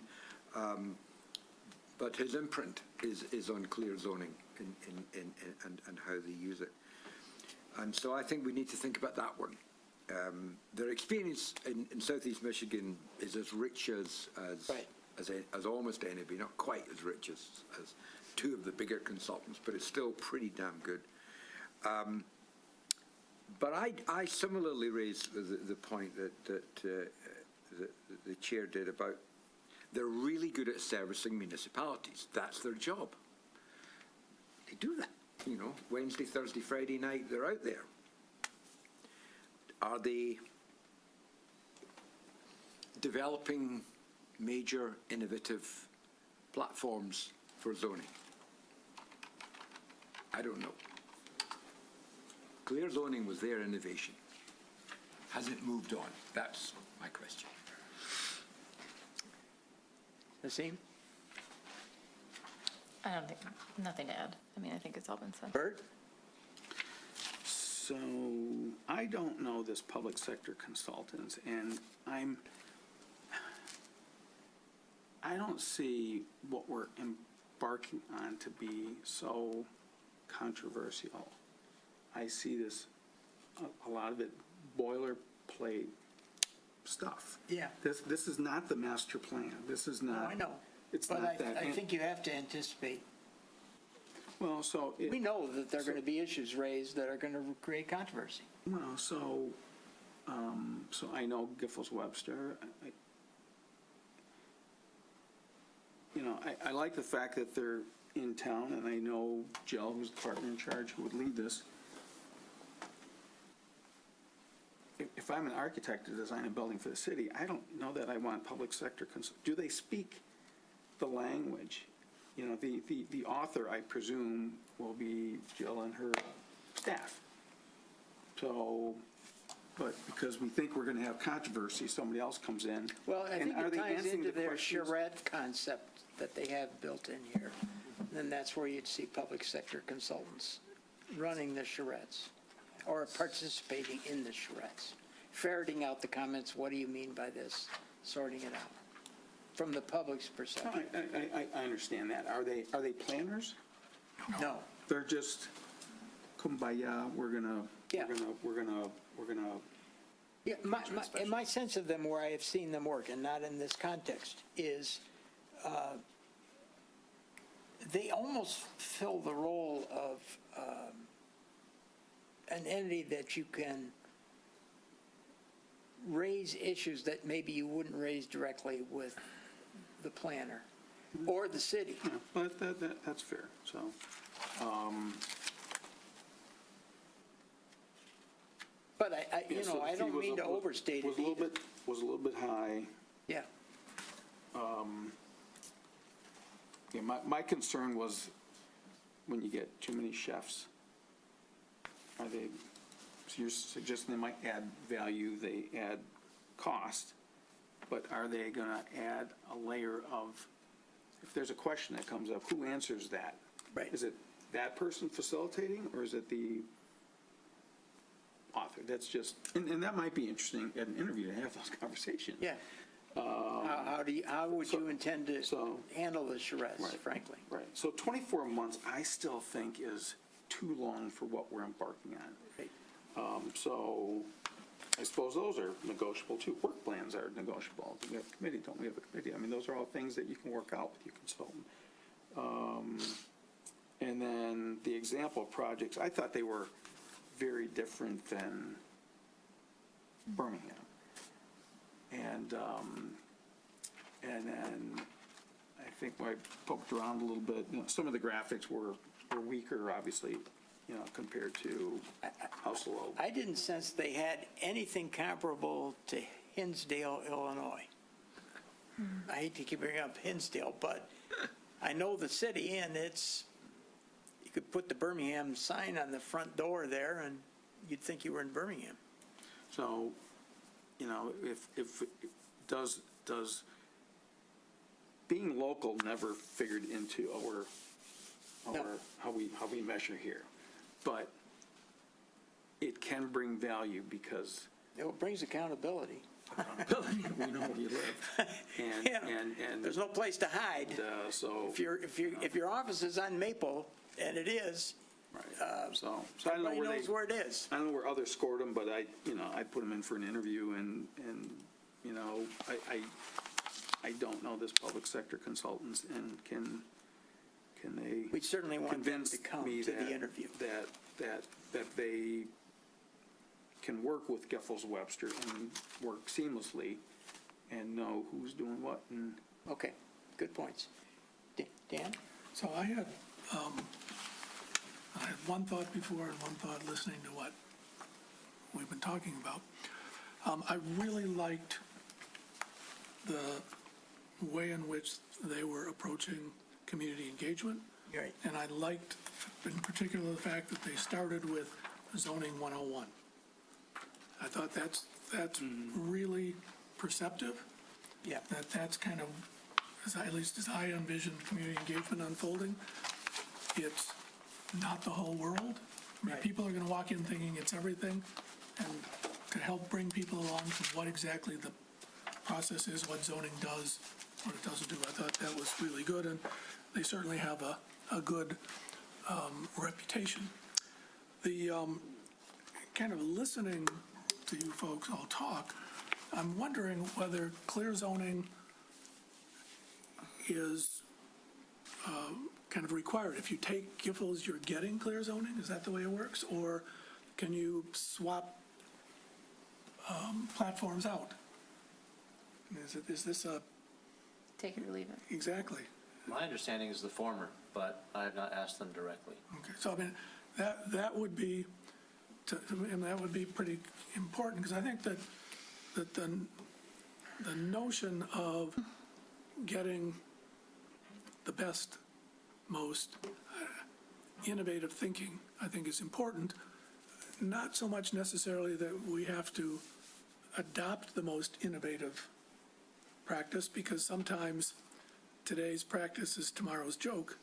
but his imprint is on clear zoning and how they use it. And so I think we need to think about that one. Their experience in Southeast Michigan is as rich as almost any, not quite as rich as two of the bigger consultants, but it's still pretty damn good. But I similarly raised the point that the chair did about they're really good at servicing municipalities. That's their job. They do that. You know, Wednesday, Thursday, Friday night, they're out there. Are they developing major innovative platforms for zoning? I don't know. Clear zoning was their innovation. Has it moved on? That's my question. Naseem? I don't think, nothing to add. I mean, I think it's all been said. Bert? So I don't know this public sector consultants, and I don't see what we're embarking on to be so controversial. I see this, a lot of it boilerplate stuff. Yeah. This is not the master plan. This is No, not. I know. It's But not that. I think you have to anticipate. Well, so. We know that there are going to be issues raised that are going to create controversy. Well, so I know Giffords Webster. I like the fact that they're in town, and I know Jill, who's the partner in charge, who would lead this. If I'm an architect to design a building for the city, I don't know that I want public sector do they speak the language? You know, the author, I presume, will be Jill and her staff. So, but because we think we're going to have controversy, somebody else comes in. Well, I And think are it they ties answering into the their questions? charrette concept that they have built in here. And that's where you'd see public sector consultants running the charrettes or participating in the charrettes, ferreting out the comments, what do you mean by this, sorting it out from the public's perception. I understand that. Are they planners? No. They're just kumbaya, we're gonna. Yeah, my sense of them, where I have seen them work, and not in this context, is they almost fill the role of an entity that you can raise issues that maybe you wouldn't raise directly with the planner or the city. Yeah, but that's fair, so. But I don't mean to overstate it either. Was a little bit high. Yeah. Yeah, my concern was when you get too many chefs, are they, so you're suggesting they might add value, they add cost, but are they going to add a layer of, if there's a question that comes up, who answers that? Right. Is it that person facilitating, or is it the author? That's just, and that might be interesting at an interview to have those conversations. Yeah. How would you intend to so- handle the charrettes, Right. frankly? Right, so 24 months, I still think is too long for what we're embarking on. Right. So I suppose those are negotiable too. Work plans are negotiable. Do we have a committee? Don't we have a committee? I mean, those are all things that you can work out with your consultant. And then the example projects, I thought they were very different than Birmingham. And then I think when I poked around a little bit, some of the graphics were weaker, obviously, compared to Houselow. I didn't sense they had anything comparable to Hinsdale, Illinois. I hate to keep bringing up Hinsdale, but I know the city, and you could put the Birmingham sign on the front door there, and you'd think you were in Birmingham. So, if does being local never figured into No. how we measure here, but it can bring value because It brings accountability. we know where you live, and There's no place to hide. so If your office is on Maple, and it is, right. So I don't know everybody where knows where it is. I don't know where others scored them, but I put them in for an interview, and I don't know this public sector consultants, and can they We certainly want them convince to come me to that the interview. that they can work with Geffels Webster and work seamlessly and know who's doing what and. Okay, good points. Dan? So I had one thought before and one thought listening to what we've been talking about. I really liked the way in which they were approaching community engagement. Right. And I liked in particular the fact that they started with zoning 101. I thought that's really perceptive. Yeah. That's kind of, at least as I envisioned community engagement unfolding, it's not the whole world. I mean, Right. people are going to walk in thinking it's everything, and to help bring people along to what exactly the process is, what zoning does, what it doesn't do. I thought that was really good, and they certainly have a good reputation. The kind of listening to you folks all talk, I'm wondering whether clear zoning is kind of required. If you take Giffords, you're getting clear zoning? Is that the way it works? Or can you swap platforms out? Is this a, Take it or leave it. exactly? My understanding is the former, but I have not asked them directly. Okay, so I mean, that would be, that would be pretty important, because I think that the notion of getting the best, most innovative thinking, I think is important, not so much necessarily that we have to adopt the most innovative practice, because sometimes today's practice is tomorrow's joke,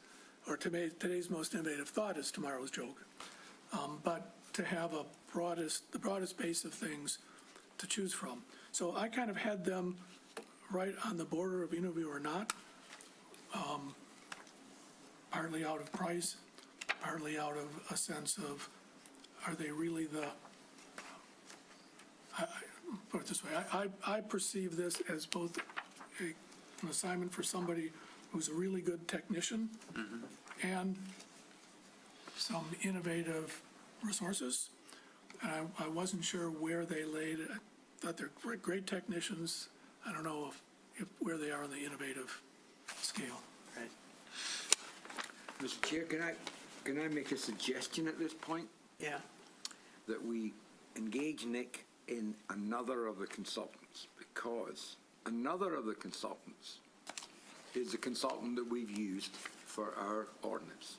or today's most innovative thought is tomorrow's joke. But to have the broadest base of things to choose from. So I kind of had them right on the border of interview or not, partly out of price, partly out of a sense of, are they really put it this way, I perceive this as both an assignment for somebody who's a really good technician and some innovative resources. And I wasn't sure where they laid it. I thought they're great technicians. I don't know if where they are on the innovative scale. Right. Mr. Chair, can I make a suggestion at this point? Yeah. That we engage Nick in another of the consultants, because another of the consultants is the consultant that we've used for our ordinance.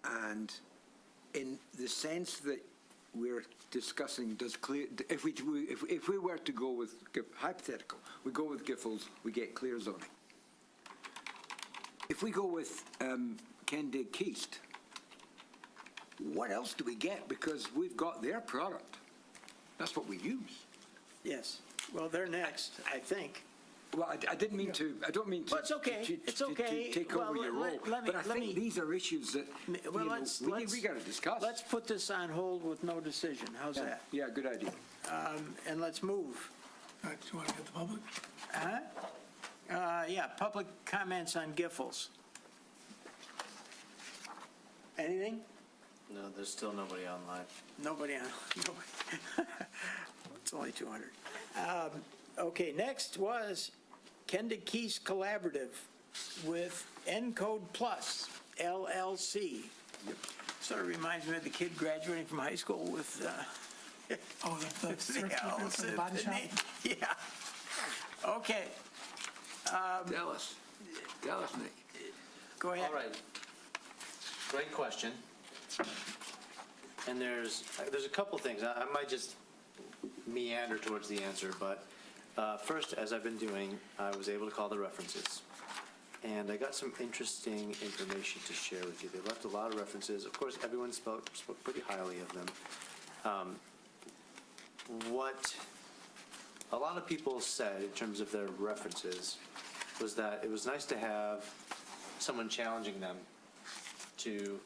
And in the sense that we're discussing, if we were to go with, hypothetical, we go with Giffords, we get clear zoning. If we go with Kendig Keast, what else do we get? Because we've got their product. That's what we use. Yes. Well, they're next, I think. Well, I didn't mean to, I don't mean to. Well, it's okay. It's okay. To take Well, over your role. let me- But I let me- think these are issues that, Well, we got to discuss. Let's put this on hold with no decision. How's that? Yeah, good idea. And let's move. Do you want to get the public? Yeah, public comments on Giffords. Anything? No, there's still nobody online. Nobody on, nobody. It's only 200. Okay, next was Kendig Keys Collaborative with Encode Plus LLC. Sort of reminds me of the kid graduating from high school with, Oh, the search L for the body shop? Yeah. Okay, Dallas, Nick. go ahead. All right. Great question. And there's a couple things. I might just meander towards the answer, but first, as I've been doing, I was able to call the references. And I got some interesting information to share with you. They left a lot of references. Of course, everyone spoke pretty highly of them. What a lot of people said in terms of their references was that it was nice to have someone challenging them to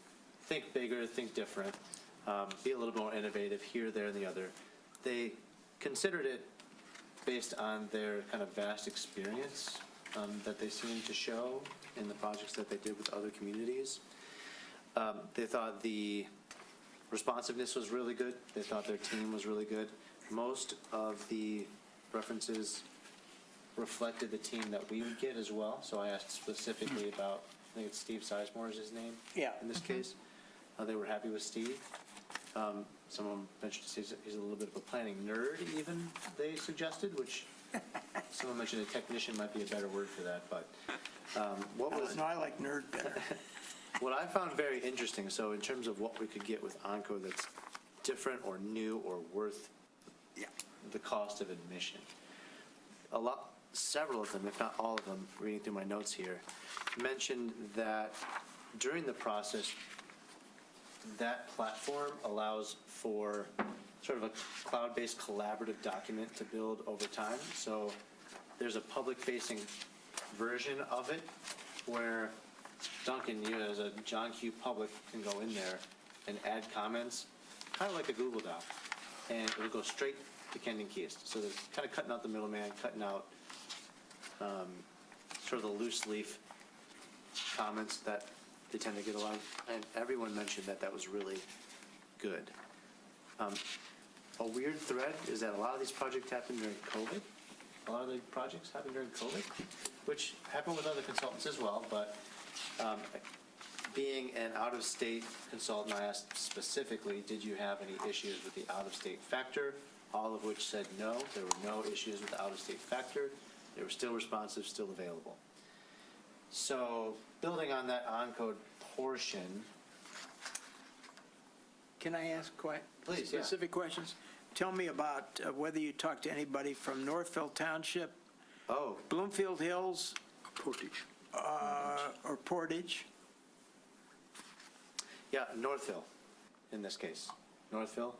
think bigger, think different, be a little more innovative here, there, and the other. They considered it based on their kind of vast experience that they seemed to show in the projects that they did with other communities. They thought the responsiveness was really good. They thought their team was really good. Most of the references reflected the team that we would get as well. So I asked specifically about, I think it's Steve Sizemore is his name. Yeah. In this case, they were happy with Steve. Someone mentioned he's a little bit of a planning nerd, even they suggested, which someone mentioned a technician might be a better word for that. But No, I like nerd better. what I found very interesting, so in terms of what we could get with Onco that's different or new or worth the cost of admission, several of them, if not all of them, reading through my notes here, mentioned that during the process, that platform allows for sort of a cloud-based collaborative document to build over time. So there's a public-facing version of it where Duncan, you as a John Q. Public can go in there and add comments, kind of like a Google Doc, and it'll go straight to Kendig Keast. So they're kind of cutting out the middleman, cutting out sort of the loose leaf comments that they tend to get a lot of, and everyone mentioned that that was really good. A weird thread is that a lot of these projects happened during COVID. A lot of the projects happened during COVID, which happened with other consultants as well, but being an out-of-state consultant, I asked specifically, did you have any issues with the out-of-state factor? All of which said no, there were no issues with the out-of-state factor. They were still responsive, still available. So building on that on-code portion. Can I ask Please, yeah. specific questions? Tell me about whether you talked to anybody from Northville Township, Oh, Bloomfield Hills, Portage. or Portage. yeah, Northville, in this case. Northville,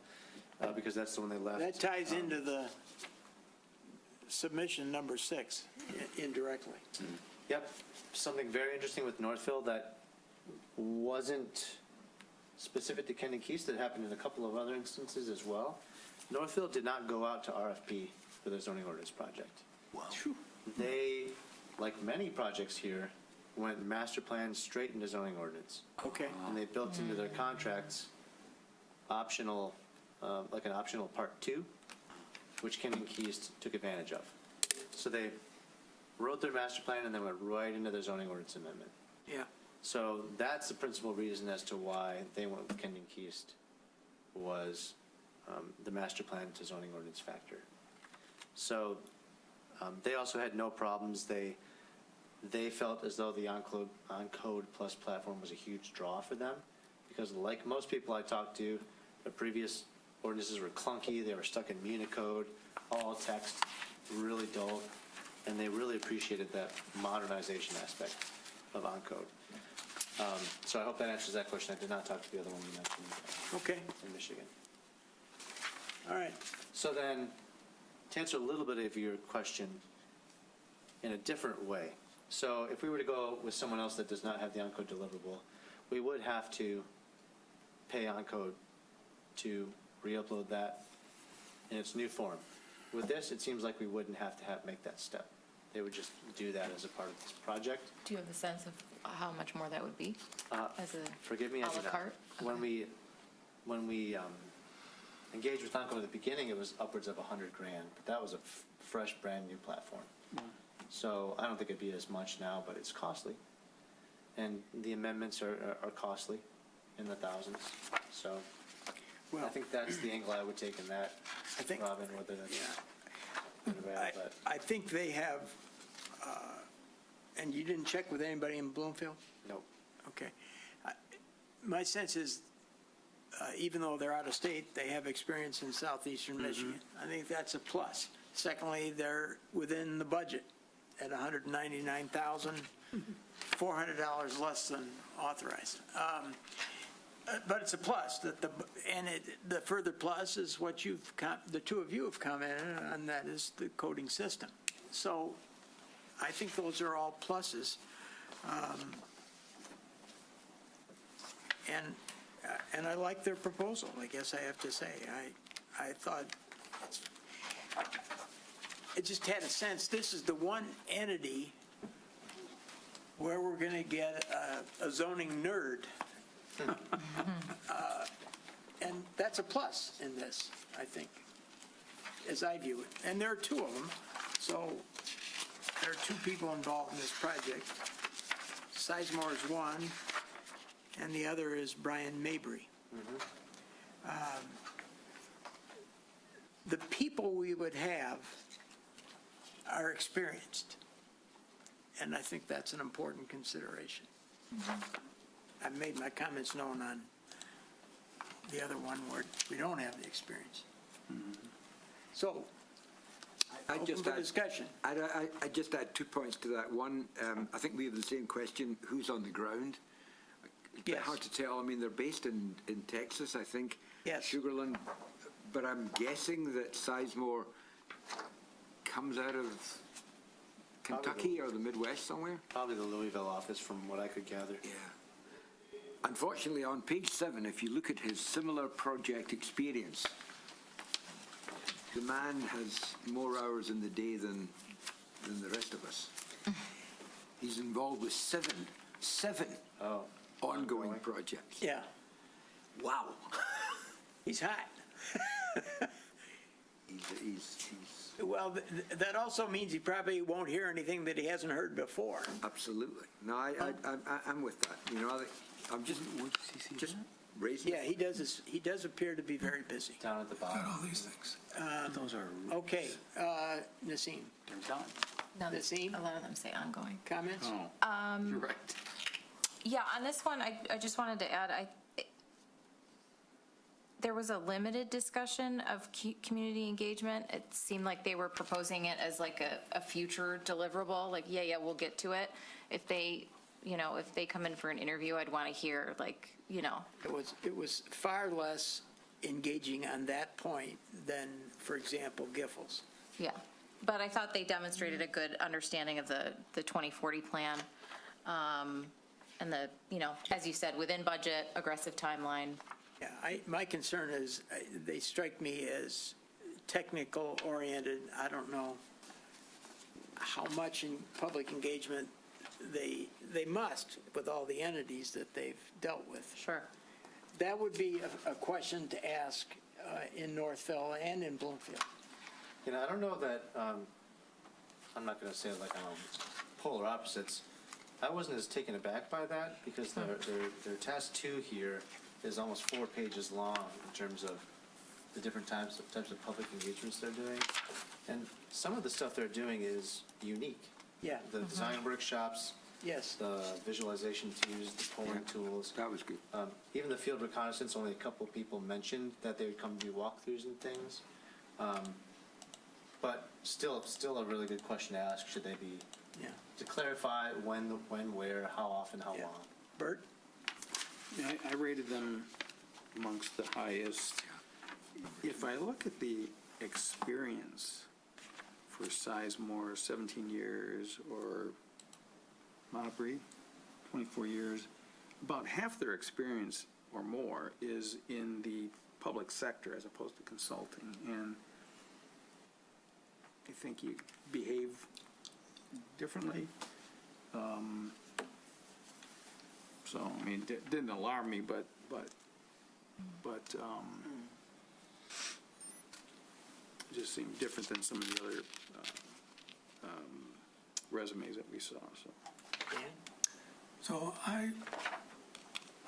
because that's the one they left. That ties into the submission number 6 indirectly. Yep, something very interesting with Northville that wasn't specific to Kendig Keast, that happened in a couple of other instances as well. Northville did not go out to RFP for their zoning ordinance project. Wow. They, like many projects here, went master plan straight into zoning ordinance. Okay. And they built into their contracts optional, like an optional part 2, which Kendig Keast took advantage of. So they wrote their master plan and then went right into their zoning ordinance amendment. Yeah. So that's the principal reason as to why they went with Kendig Keast was the master plan to zoning ordinance factor. So they also had no problems. They they felt as though the OnCode Plus platform was a huge draw for them, because like most people I talked to, the previous ordinances were clunky, they were stuck in Municode, all text, really dull, and they really appreciated that modernization aspect of OnCode. So I hope that answers that question. I did not talk to the other one you mentioned Okay, in Michigan. all right. So then, to answer a little bit of your question in a different way. So if we were to go with someone else that does not have the OnCode deliverable, we would have to pay OnCode to re-upload that in its new form. With this, it seems like we wouldn't have to make that step. They would just do that as a part of this project. Do you have a sense of how much more that would be as a Forgive me, I à la do not. carte? When we engaged with OnCode at the beginning, it was upwards of $100,000, but that was a fresh, brand-new platform. So I don't think it'd be as much now, but it's costly. And the amendments are costly, in the thousands. So Well, I think that's the angle I would take in that, I think- Robin, whether that's Yeah. good or bad, but. I think they have, and you didn't check with anybody in Bloomfield? Nope. Okay. My sense is, even though they're out of state, they have experience in southeastern Michigan. I think that's a plus. Secondly, they're within the budget at $199,400 less than authorized. But it's a plus, the further plus is what the two of you have commented on, that is the coding system. So I think those are all pluses. And I like their proposal, I guess I have to say. I thought it just had a sense, this is the one entity where we're going to get a zoning nerd. And that's a plus in this, I think, as I view it. And there are two of them, so there are two people involved in this project. Sizemore is one, and the other is Brian Mabry. The people we would have are experienced, and I think that's an important consideration. I've made my comments known on the other one where we don't have the experience. So, open for discussion. I just add 2 points to that. One, I think we have the same question, who's on the ground? It's a bit Yes. hard to tell. I mean, they're based in Texas, I think. Yes. Sugarland, but I'm guessing that Sizemore comes out of Kentucky or the Midwest somewhere? Probably the Louisville office, from what I could gather. Yeah. Unfortunately, on page 7, if you look at his similar project experience, the man has more hours in the day than the rest of us. He's involved with seven Oh, ongoing ongoing. projects. Yeah, Wow. he's hot. He's Well, that also means he probably won't hear anything that he hasn't heard before. absolutely. No, I'm with that. You know, I'm just raising. Yeah, he does appear to be very busy. down at the bottom. Those are, Okay, Naseem, they're done. No, Naseem? a lot of them say ongoing. comments? You're right. Yeah, on this one, I just wanted to add, there was a limited discussion of community engagement. It seemed like they were proposing it as like a future deliverable, like, yeah, we'll get to it. If they come in for an interview, I'd want to hear, like, It was far less engaging on that point than, for example, Giffords. yeah. But I thought they demonstrated a good understanding of the 2040 plan. And as you said, within budget, aggressive timeline. Yeah, my concern is, they strike me as technical-oriented. I don't know how much in public engagement they must with all the entities that they've dealt with. Sure. That would be a question to ask in Northville and in Bloomfield. I don't know that, I'm not going to say it like I'm polar opposites. I wasn't as taken aback by that, because their task 2 here is almost 4 pages long in terms of the different types of public engagements they're doing. And some of the stuff they're doing is unique. Yeah. The design workshops, Yes. the visualization tools, the polling tools. That was good. Even the field reconnaissance, only a couple people mentioned that they would come do walkthroughs and things. But still a really good question to ask, should they be, Yeah. to clarify when, where, how often, how Yeah. long. Bert? Yeah, I rated them amongst the highest. If I look at the experience for Sizemore, 17 years, or Mabry, 24 years, about half their experience or more is in the public sector as opposed to consulting. And I think you behave differently. So, I mean, it didn't alarm me, but it just seemed different than some of the other resumes that we saw, so. Dan? So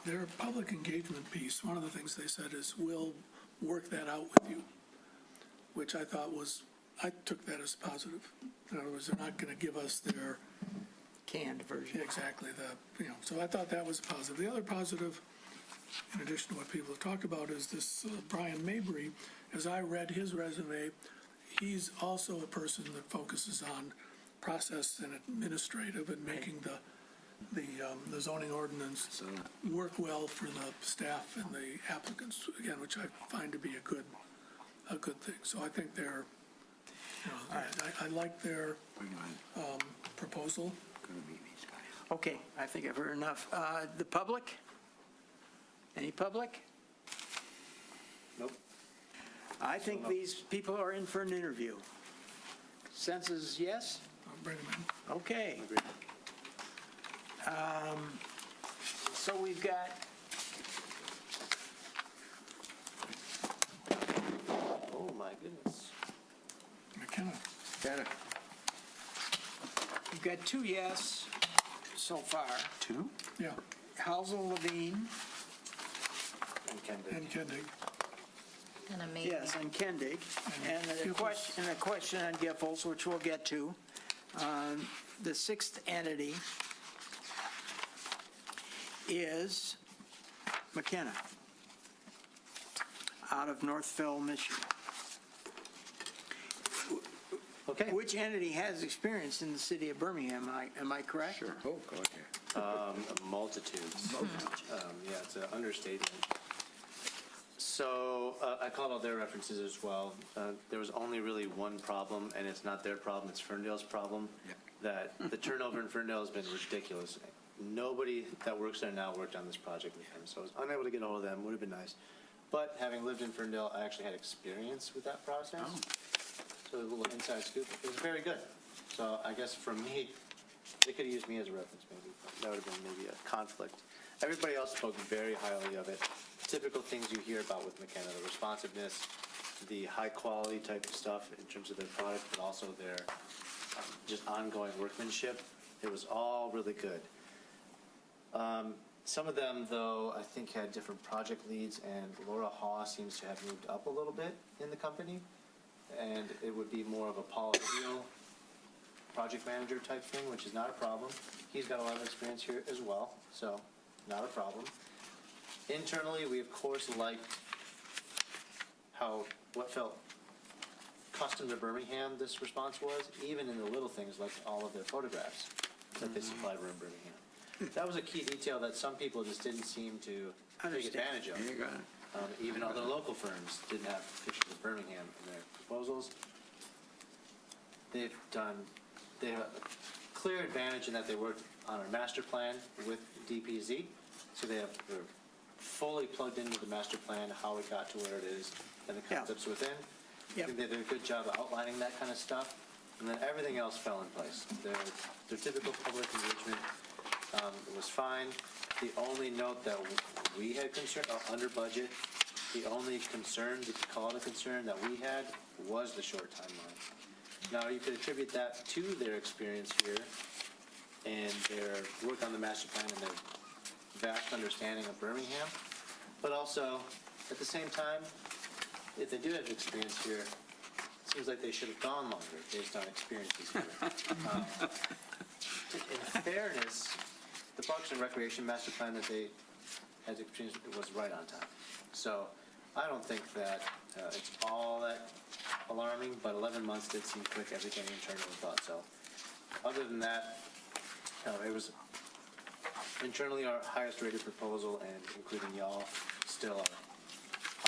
their public engagement piece, one of the things they said is, we'll work that out with you, which I thought was, I took that as positive. In other words, they're not going to give us their, Canned version. exactly, so I thought that was positive. The other positive, in addition to what people have talked about, is this Brian Mabry. As I read his resume, he's also a person that focuses on process and administrative and making the zoning ordinance work well for the staff and the applicants, again, which I find to be a good thing. So I think they're, I like their proposal. Okay, I think I've heard enough. The public? Any public? Nope. I think these people are in for an interview. Senses yes? I'll bring them in. Okay. So we've got, Oh, my goodness. McKenna. we've got 2 yes so far. 2? Yeah, Halsell, Levine, And Ken and Kendig. And a maybe. yes, and Kendig. And a question on Giffords, which we'll get to. The 6th entity is McKenna, out of Northville, Michigan. Okay. Which entity has experience in the city of Birmingham, am I correct? Sure. Oh, God, yeah. Multitudes. Yeah, it's an understatement. So I called all their references as well. There was only really one problem, and it's not their problem, it's Ferndale's problem. That the turnover in Ferndale has been ridiculous. Nobody that works there now worked on this project with him, so I was unable to get a hold of them, would have been nice. But having lived in Ferndale, I actually had experience with that process. So a little inside scoop, it was very good. So I guess for me, they could have used me as a reference maybe. That would have been maybe a conflict. Everybody else spoke very highly of it. Typical things you hear about with McKenna, the responsiveness, the high quality type of stuff in terms of their product, but also their just ongoing workmanship. It was all really good. Some of them, though, I think had different project leads, and Laura Haw seems to have moved up a little bit in the company, and it would be more of a Paul Steele project manager type thing, which is not a problem. He's got a lot of experience here as well, so not a problem. Internally, we of course liked what felt custom to Birmingham this response was, even in the little things like all of their photographs that they supplied were in Birmingham. That was a key detail that some people just didn't seem to take advantage of. You got it. Even other local firms didn't have pictures of Birmingham in their proposals. They have a clear advantage in that they worked on a master plan with DPZ, so they're fully plugged into the master plan, how it got to where it is, and the concepts within. I think they did a good job of outlining that kind of stuff, and then everything else fell in place. Their typical public engagement was fine. The only note that we had concern, under budget, the only concern, to call it a concern, that we had was the short timeline. Now, you could attribute that to their experience here and their work on the master plan and their vast understanding of Birmingham, but also, at the same time, if they do have experience here, seems like they should have gone longer based on experiences here. In fairness, the Parks and Recreation Master Plan that they had experienced was right on time. So I don't think that it's all that alarming, but 11 months did seem quick, everything internally thought so. Other than that, it was internally our highest rated proposal, and including y'all, still our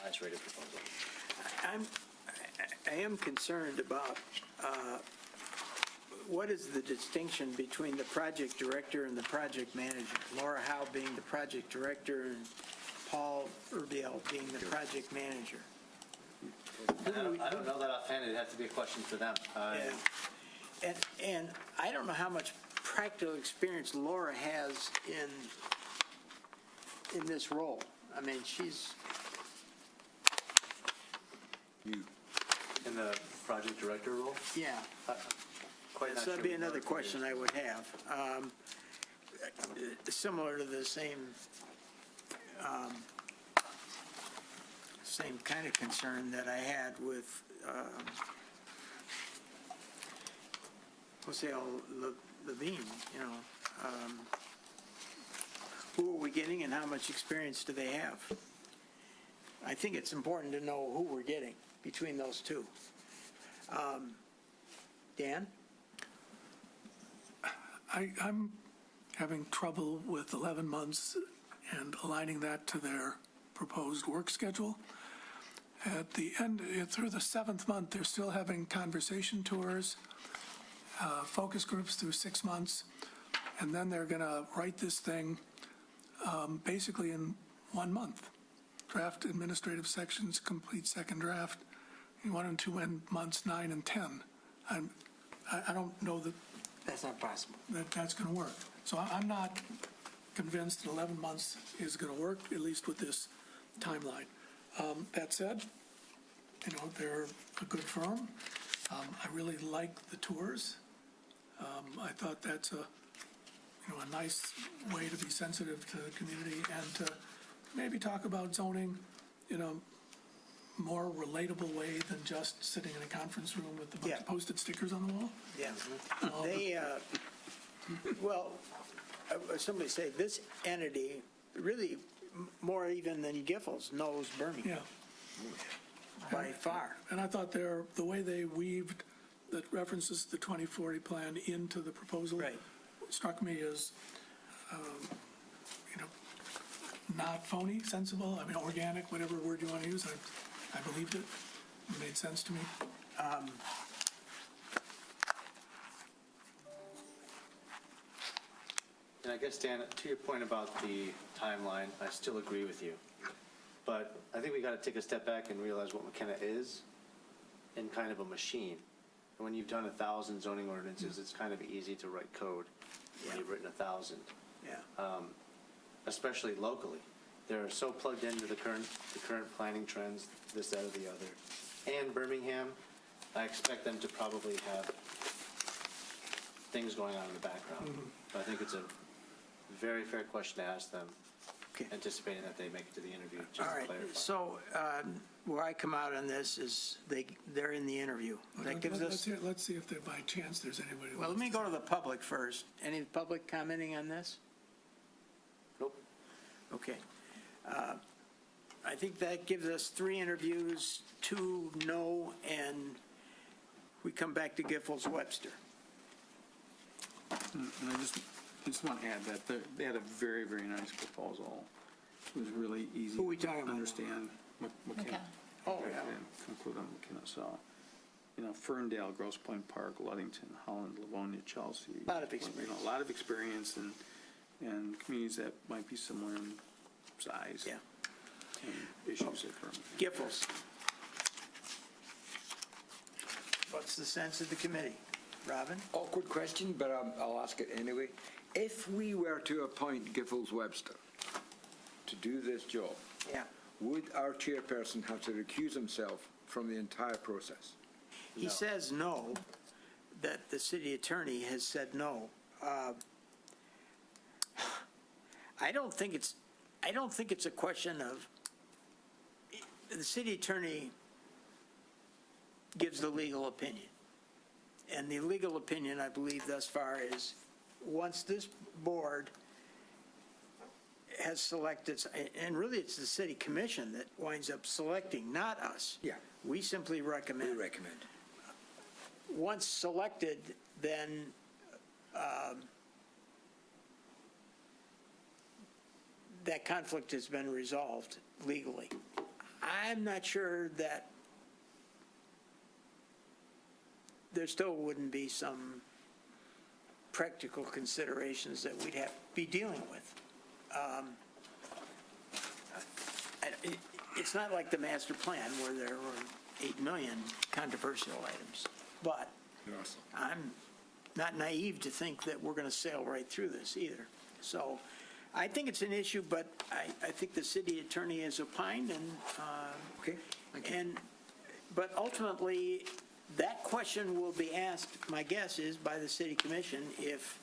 highest rated proposal. I am concerned about what is the distinction between the project director and the project manager? Laura Howe being the project director and Paul Urbiel being the project manager. I don't know that offhand. It'd have to be a question for them. Yeah. And I don't know how much practical experience Laura has in this role. I mean, she's, In the project director role? yeah. Quite not So that'd sure be what another Laura question I would have. Similar to the same kind of concern that I had with Jose Levine, you know. Who are we getting and how much experience do they have? I think it's important to know who we're getting between those two. Dan? I'm having trouble with 11 months and aligning that to their proposed work schedule. At the end, through the 7th month, they're still having conversation tours, focus groups through 6 months, and then they're going to write this thing basically in 1 month. Draft administrative sections, complete second draft, in 1 and 2 months, 9 and 10. I don't know that That's not possible. that's going to work. So I'm not convinced that 11 months is going to work, at least with this timeline. That said, you know, they're a good firm. I really like the tours. I thought that's a nice way to be sensitive to the community and to maybe talk about zoning in a more relatable way than just sitting in a conference room with a bunch Yeah. of posted stickers on the wall. Yeah. They, well, somebody say this entity really more even than Giffords knows Birmingham Yeah. by far. And I thought the way they weaved the references to the 2040 plan into the proposal Right. struck me as, not phony, sensible, I mean, organic, whatever word you want to use. I believed it. It made sense to me. And I guess, Dan, to your point about the timeline, I still agree with you. But I think we got to take a step back and realize what McKenna is in kind of a machine. And when you've done 1,000 zoning ordinances, it's kind of easy to write code when you've written 1,000, Yeah. especially locally. They're so plugged into the current planning trends, this, that, or the other. And Birmingham, I expect them to probably have things going on in the background. But I think it's a very fair question to ask them, Okay. anticipating that they make it to the interview, All just to right. clarify. So where I come out on this is they're in the interview. That gives us, Let's see if there, by chance, there's anybody. who well, let wants me to go to the public first. Any public commenting on this? Nope. Okay. I think that gives us 3 interviews, 2 no, and we come back to Giffords Webster. And I just want to add that they had a very, very nice proposal. It was really easy Who we to talking about? understand. McKenna. Okay. Oh, yeah. And conclude on McKenna. So, Ferndale, Grosse Pointe Park, Ludington, Holland, Livonia, Chelsea. Lot of experience. A lot of experience and communities that might be similar in size. Yeah. And issues at Birmingham. Giffords. What's the sense of the committee? Robin? Awkward question, but I'll ask it anyway. If we were to appoint Giffords Webster to do this job, Yeah. would our chairperson have to recuse himself from the entire process? He says no, that the city attorney has said no. I don't think it's a question of, the city attorney gives the legal opinion. And the legal opinion, I believe thus far, is once this board has selected, and really it's the city commission that winds up selecting, not us. Yeah. We simply recommend. We recommend. Once selected, then that conflict has been resolved legally. I'm not sure that there still wouldn't be some practical considerations that we'd have to be dealing with. It's not like the master plan where there were 8 million controversial items, but I'm not naive to think that we're going to sail right through this either. So I think it's an issue, but I think the city attorney has opined, and Okay, thank you. but ultimately, that question will be asked, my guess is, by the city commission if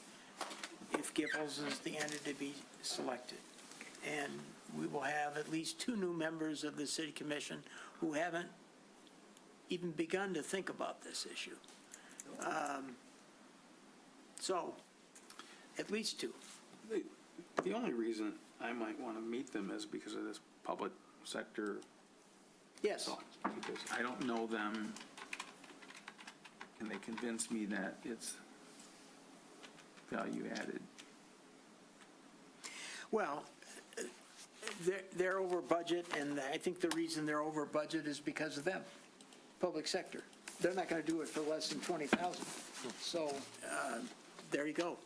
Giffords is the entity to be selected. And we will have at least 2 new members of the city commission who haven't even begun to think about this issue. So, at least 2. The only reason I might want to meet them is because of this public sector Yes. thought, because I don't know them, and they convince me that it's value added. Well, they're over budget, and I think the reason they're over budget is because of them, public sector. They're not going to do it for less than 20,000. So there you go.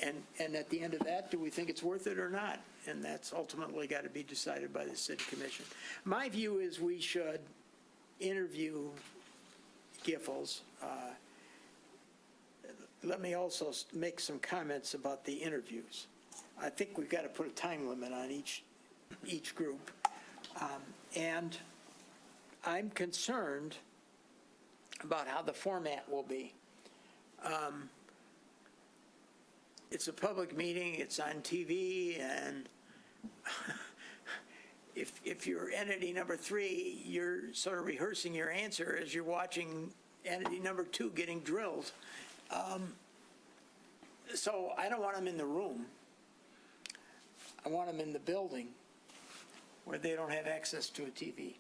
And at the end of that, do we think it's worth it or not? And that's ultimately got to be decided by the city commission. My view is we should interview Giffords. Let me also make some comments about the interviews. I think we've got to put a time limit on each group. And I'm concerned about how the format will be. It's a public meeting, it's on TV, and if you're entity number 3, you're sort of rehearsing your answer as you're watching entity number 2 getting drilled. So I don't want them in the room. I want them in the building where they don't have access to a TV.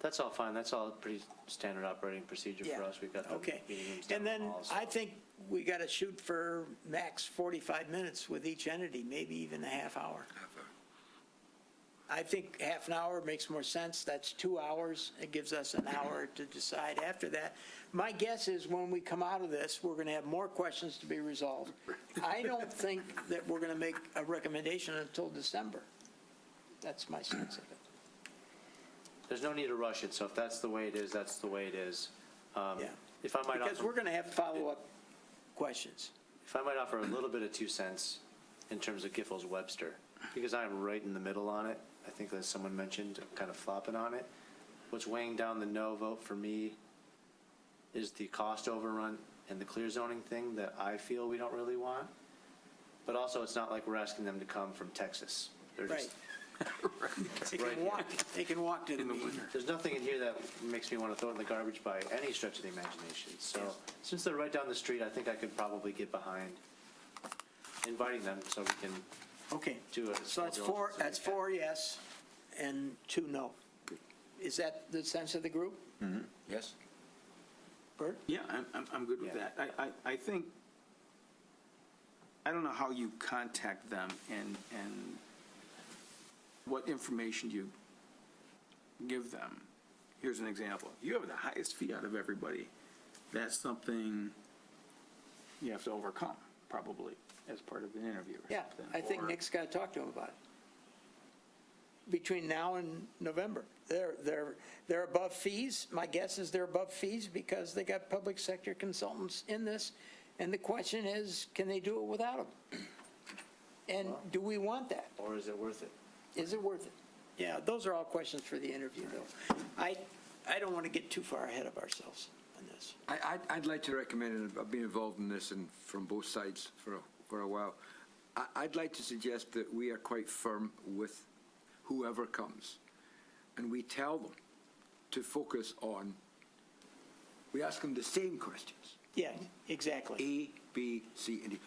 That's all fine. That's all pretty standard operating procedure for us. We've got the Okay. meeting rooms down And the then hall, so- I think we got to shoot for max 45 minutes with each entity, maybe even a half hour. I think half an hour makes more sense. That's 2 hours. It gives us an hour to decide after that. My guess is when we come out of this, we're going to have more questions to be resolved. I don't think that we're going to make a recommendation until December. That's my sense of it. There's no need to rush it, so if that's the way it is, that's the way it is. Yeah. If I might Because offer- we're going to have follow-up questions. If I might offer a little bit of 2 cents in terms of Giffords Webster, because I'm right in the middle on it. I think that someone mentioned I'm kind of flopping on it. What's weighing down the no vote for me is the cost overrun and the clear zoning thing that I feel we don't really want. But also, it's not like we're asking them to come from Texas. They're just, They Right can here. walk, they can walk to the meeting. there's nothing in here that makes me want to throw it in the garbage by any stretch of the imagination. So since they're right down the street, I think I could probably get behind inviting them so we can Okay, do it. so that's 4 yes and 2 no. Is that the sense of the group? Yes? Bert? Yeah, I'm good with Yeah. that. I think, I don't know how you contact them and what information you give them. Here's an example. You have the highest fee out of everybody. That's something you have to overcome, probably, as part of an interview or Yeah, something. I think Or- Nick's got to talk to him about it. Between now and November. They're above fees. My guess is they're above fees because they got public sector consultants in this. And the question is, can they do it without them? And do we want that? Or is it worth it? Is it worth it? Yeah, those are all questions for the interview, though. I don't want to get too far ahead of ourselves on this. I'd like to recommend, and I've been involved in this and from both sides for a while, I'd like to suggest that we are quite firm with whoever comes, and we tell them to focus on We ask them the same questions. Yeah, exactly. A, B, C, and D.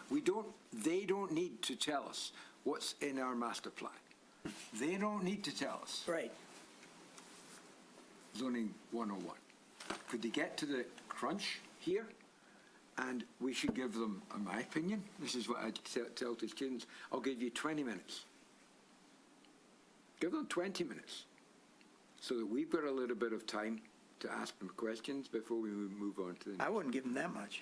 They don't need to tell us what's in our master plan. They don't need to tell us Right. zoning 101. Could they get to the crunch here? And we should give them, in my opinion, this is what I tell to students, I'll give you 20 minutes. Give them 20 minutes so that we've got a little bit of time to ask them questions before we move on to the I next. wouldn't give them that much.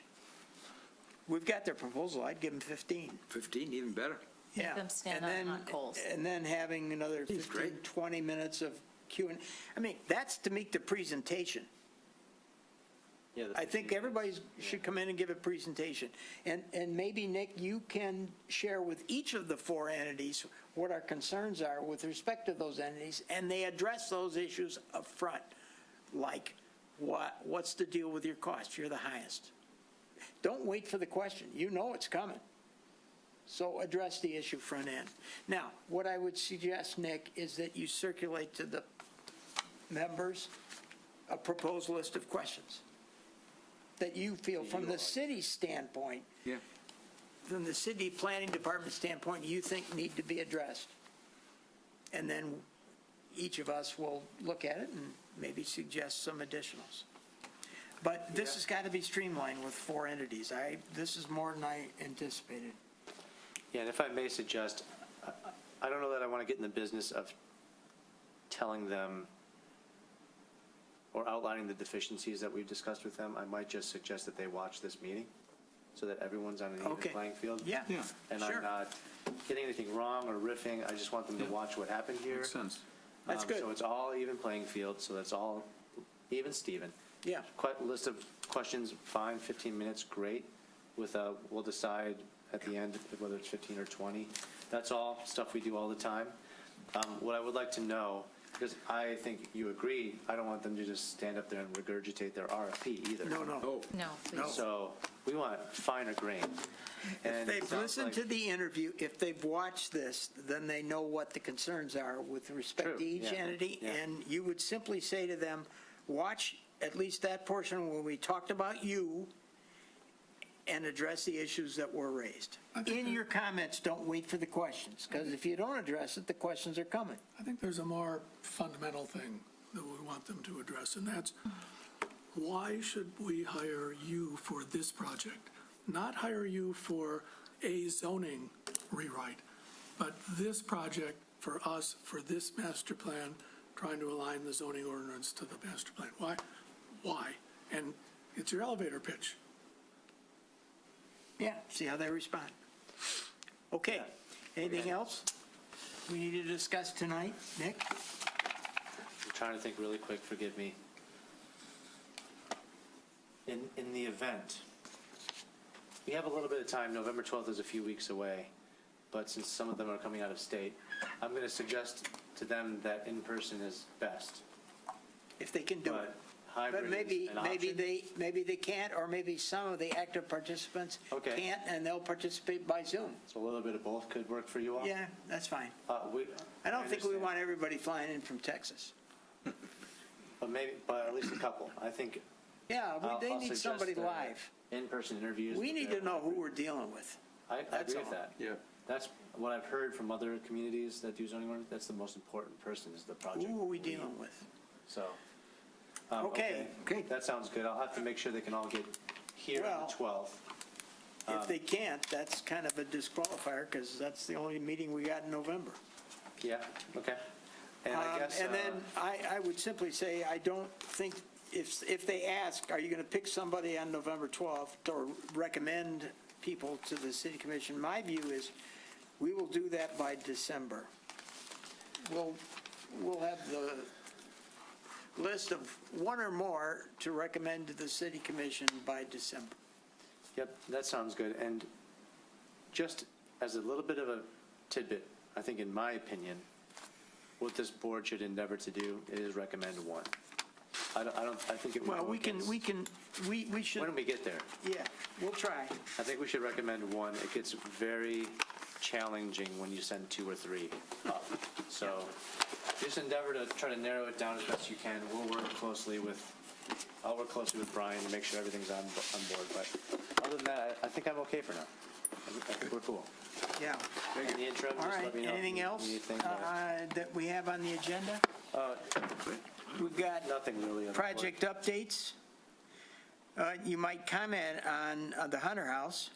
We've got their proposal, I'd give them 15. 15, even better. Yeah. them stand And on then- hot coals. And then having another 15, great. 20 minutes of Q and, I mean, that's to make the presentation. Yeah, the I think 15 everybody minutes. should come in and give a presentation. And maybe, Nick, you can share with each of the 4 entities what our concerns are with respect to those entities, and they address those issues up front. Like, what's the deal with your cost? You're the highest. Don't wait for the question. You know it's coming. So address the issue front end. Now, what I would suggest, Nick, is that you circulate to the members a proposed list of questions that you feel from the city's standpoint, Yeah. from the city planning department standpoint, you think need to be addressed. And then each of us will look at it and maybe suggest some additionals. But this has got to be streamlined with 4 entities. This is more than I anticipated. Yeah, and if I may suggest, I don't know that I want to get in the business of telling them or outlining the deficiencies that we've discussed with them. I might just suggest that they watch this meeting so that everyone's on an even Okay. playing field. Yeah, And sure. I'm not getting anything wrong or riffing. I just want them to watch what happened here. Makes sense. That's good. So it's all even playing field, so that's all even Steven. Yeah. Quite list of questions, fine, 15 minutes, great. We'll decide at the end whether it's 15 or 20. That's all stuff we do all the time. What I would like to know, because I think you agree, I don't want them to just stand up there and regurgitate their RFP either. No, no. Oh, No, please. So we want finer grain. If they've listened to the interview, if they've watched this, then they know what the concerns are with respect True, to each yeah, entity. yeah. And you would simply say to them, watch at least that portion where we talked about you and address the issues that were raised. In your comments, don't wait for the questions, because if you don't address it, the questions are coming. I think there's a more fundamental thing that we want them to address, and that's why should we hire you for this project? Not hire you for a zoning rewrite, but this project for us, for this master plan, trying to align the zoning ordinance to the master plan. Why? Why? And it's your elevator pitch. Yeah, see how they respond. Okay, anything else we need to discuss tonight, Nick? I'm trying to think really quick, forgive me. In the event, we have a little bit of time, November 12th is a few weeks away, but since some of them are coming out of state, I'm going to suggest to them that in-person is best, If they can do it. but hybrid But maybe, is an option. maybe they can't, or maybe some of the active participants Okay. can't, and they'll participate by Zoom. So a little bit of both could work for you all? Yeah, that's fine. I don't think we understand. want everybody flying in from Texas. But at least a couple. I think Yeah, they I'll need suggest somebody that live. in-person interviews. We with need their- to know who we're dealing with. I That's agree with all. that. yeah. That's what I've heard from other communities that do zoning ordinance. That's the most important person is the project. Who are we lead. dealing with? So. Okay. Okay. That sounds good. I'll have to make sure they can all get here on the 12th. If they can't, that's kind of a disqualifier, because that's the only meeting we got in November. Yeah, okay. And I guess. And then I would simply say, I don't think, if they ask, are you going to pick somebody on November 12th or recommend people to the city commission? My view is, we will do that by December. We'll have the list of one or more to recommend to the city commission by December. Yep, that sounds good. And just as a little bit of a tidbit, I think in my opinion, what this board should endeavor to do is recommend one. I think it would. Well, go we against- should, When we get there, yeah, we'll try. I think we should recommend one. It gets very challenging when you send 2 or 3 up. So just endeavor to try to narrow it down as best you can. We'll work closely with I'll work closely with Brian to make sure everything's on board, but other than that, I think I'm okay for now. I think we're cool. Yeah. In the interim, All just right, let me know. anything else Anything, that we have on the agenda? We've got nothing really. project updates. You might comment on the Hunter House.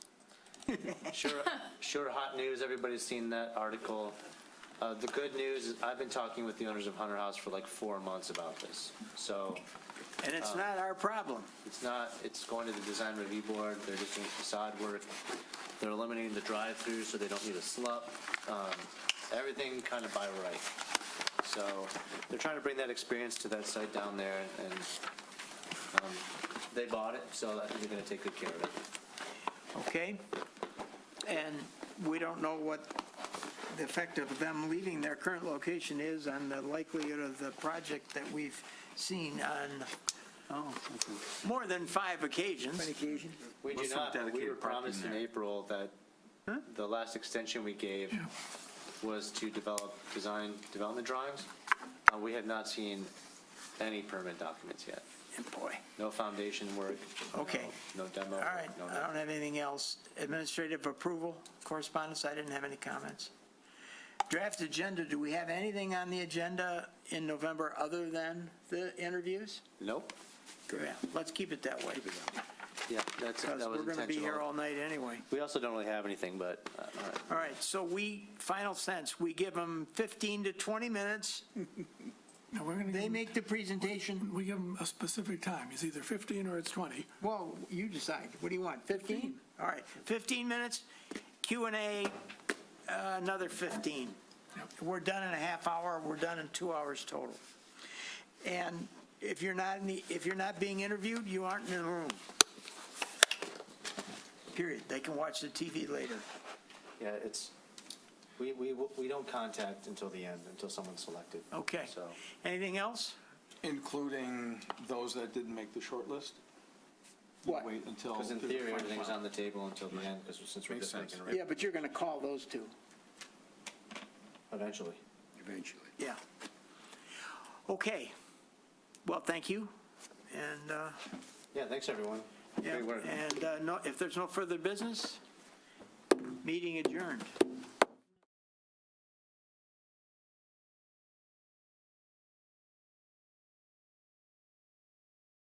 Sure, hot news, everybody's seen that article. The good news is I've been talking with the owners of Hunter House for like 4 months about this. So And it's not our problem. it's not, it's going to the design review board, they're just doing facade work. They're eliminating the drive-through so they don't need a slup. Everything kind of by right. So they're trying to bring that experience to that site down there, and they bought it, so I think they're going to take good care of it. Okay? And we don't know what the effect of them leaving their current location is on the likelihood of the project that we've seen on more than 5 occasions. We do not, but we were promised in April that the last extension we gave was to develop development drawings. We have not seen any permit documents yet. Boy. No foundation work. Okay. No demo. All right, no I don't have anything else. Administrative approval, correspondence, I didn't have any comments. Draft agenda, do we have anything on the agenda in November other than the interviews? Nope. Yeah, let's keep it that way, Yeah, that's, because that was we're going to be here intentional. all night anyway. We also don't really have anything, but, all right. All right, so final sense, we give them 15 to 20 minutes. Now, we're going They to, make the presentation. we give them a specific time. It's either 15 or it's 20. Well, you decide. What do you want, 15? All right, 15 minutes, Q&A, another 15. We're done in a half hour, we're done in 2 hours total. And if you're not being interviewed, you aren't in the room. Period. They can watch the TV later. Yeah, it's, we don't contact until the end, until someone's selected. Okay. So, Anything else? Including those that didn't make the short list? What? Wait until. because in there's a theory, final everything's file. on the table until the end, because since we're Makes just sense. making a Yeah, but you're going to call those two. eventually. Eventually. Yeah. Okay. Well, thank you. And, Yeah, thanks, everyone. yeah, Great work. and if there's no further business, meeting adjourned.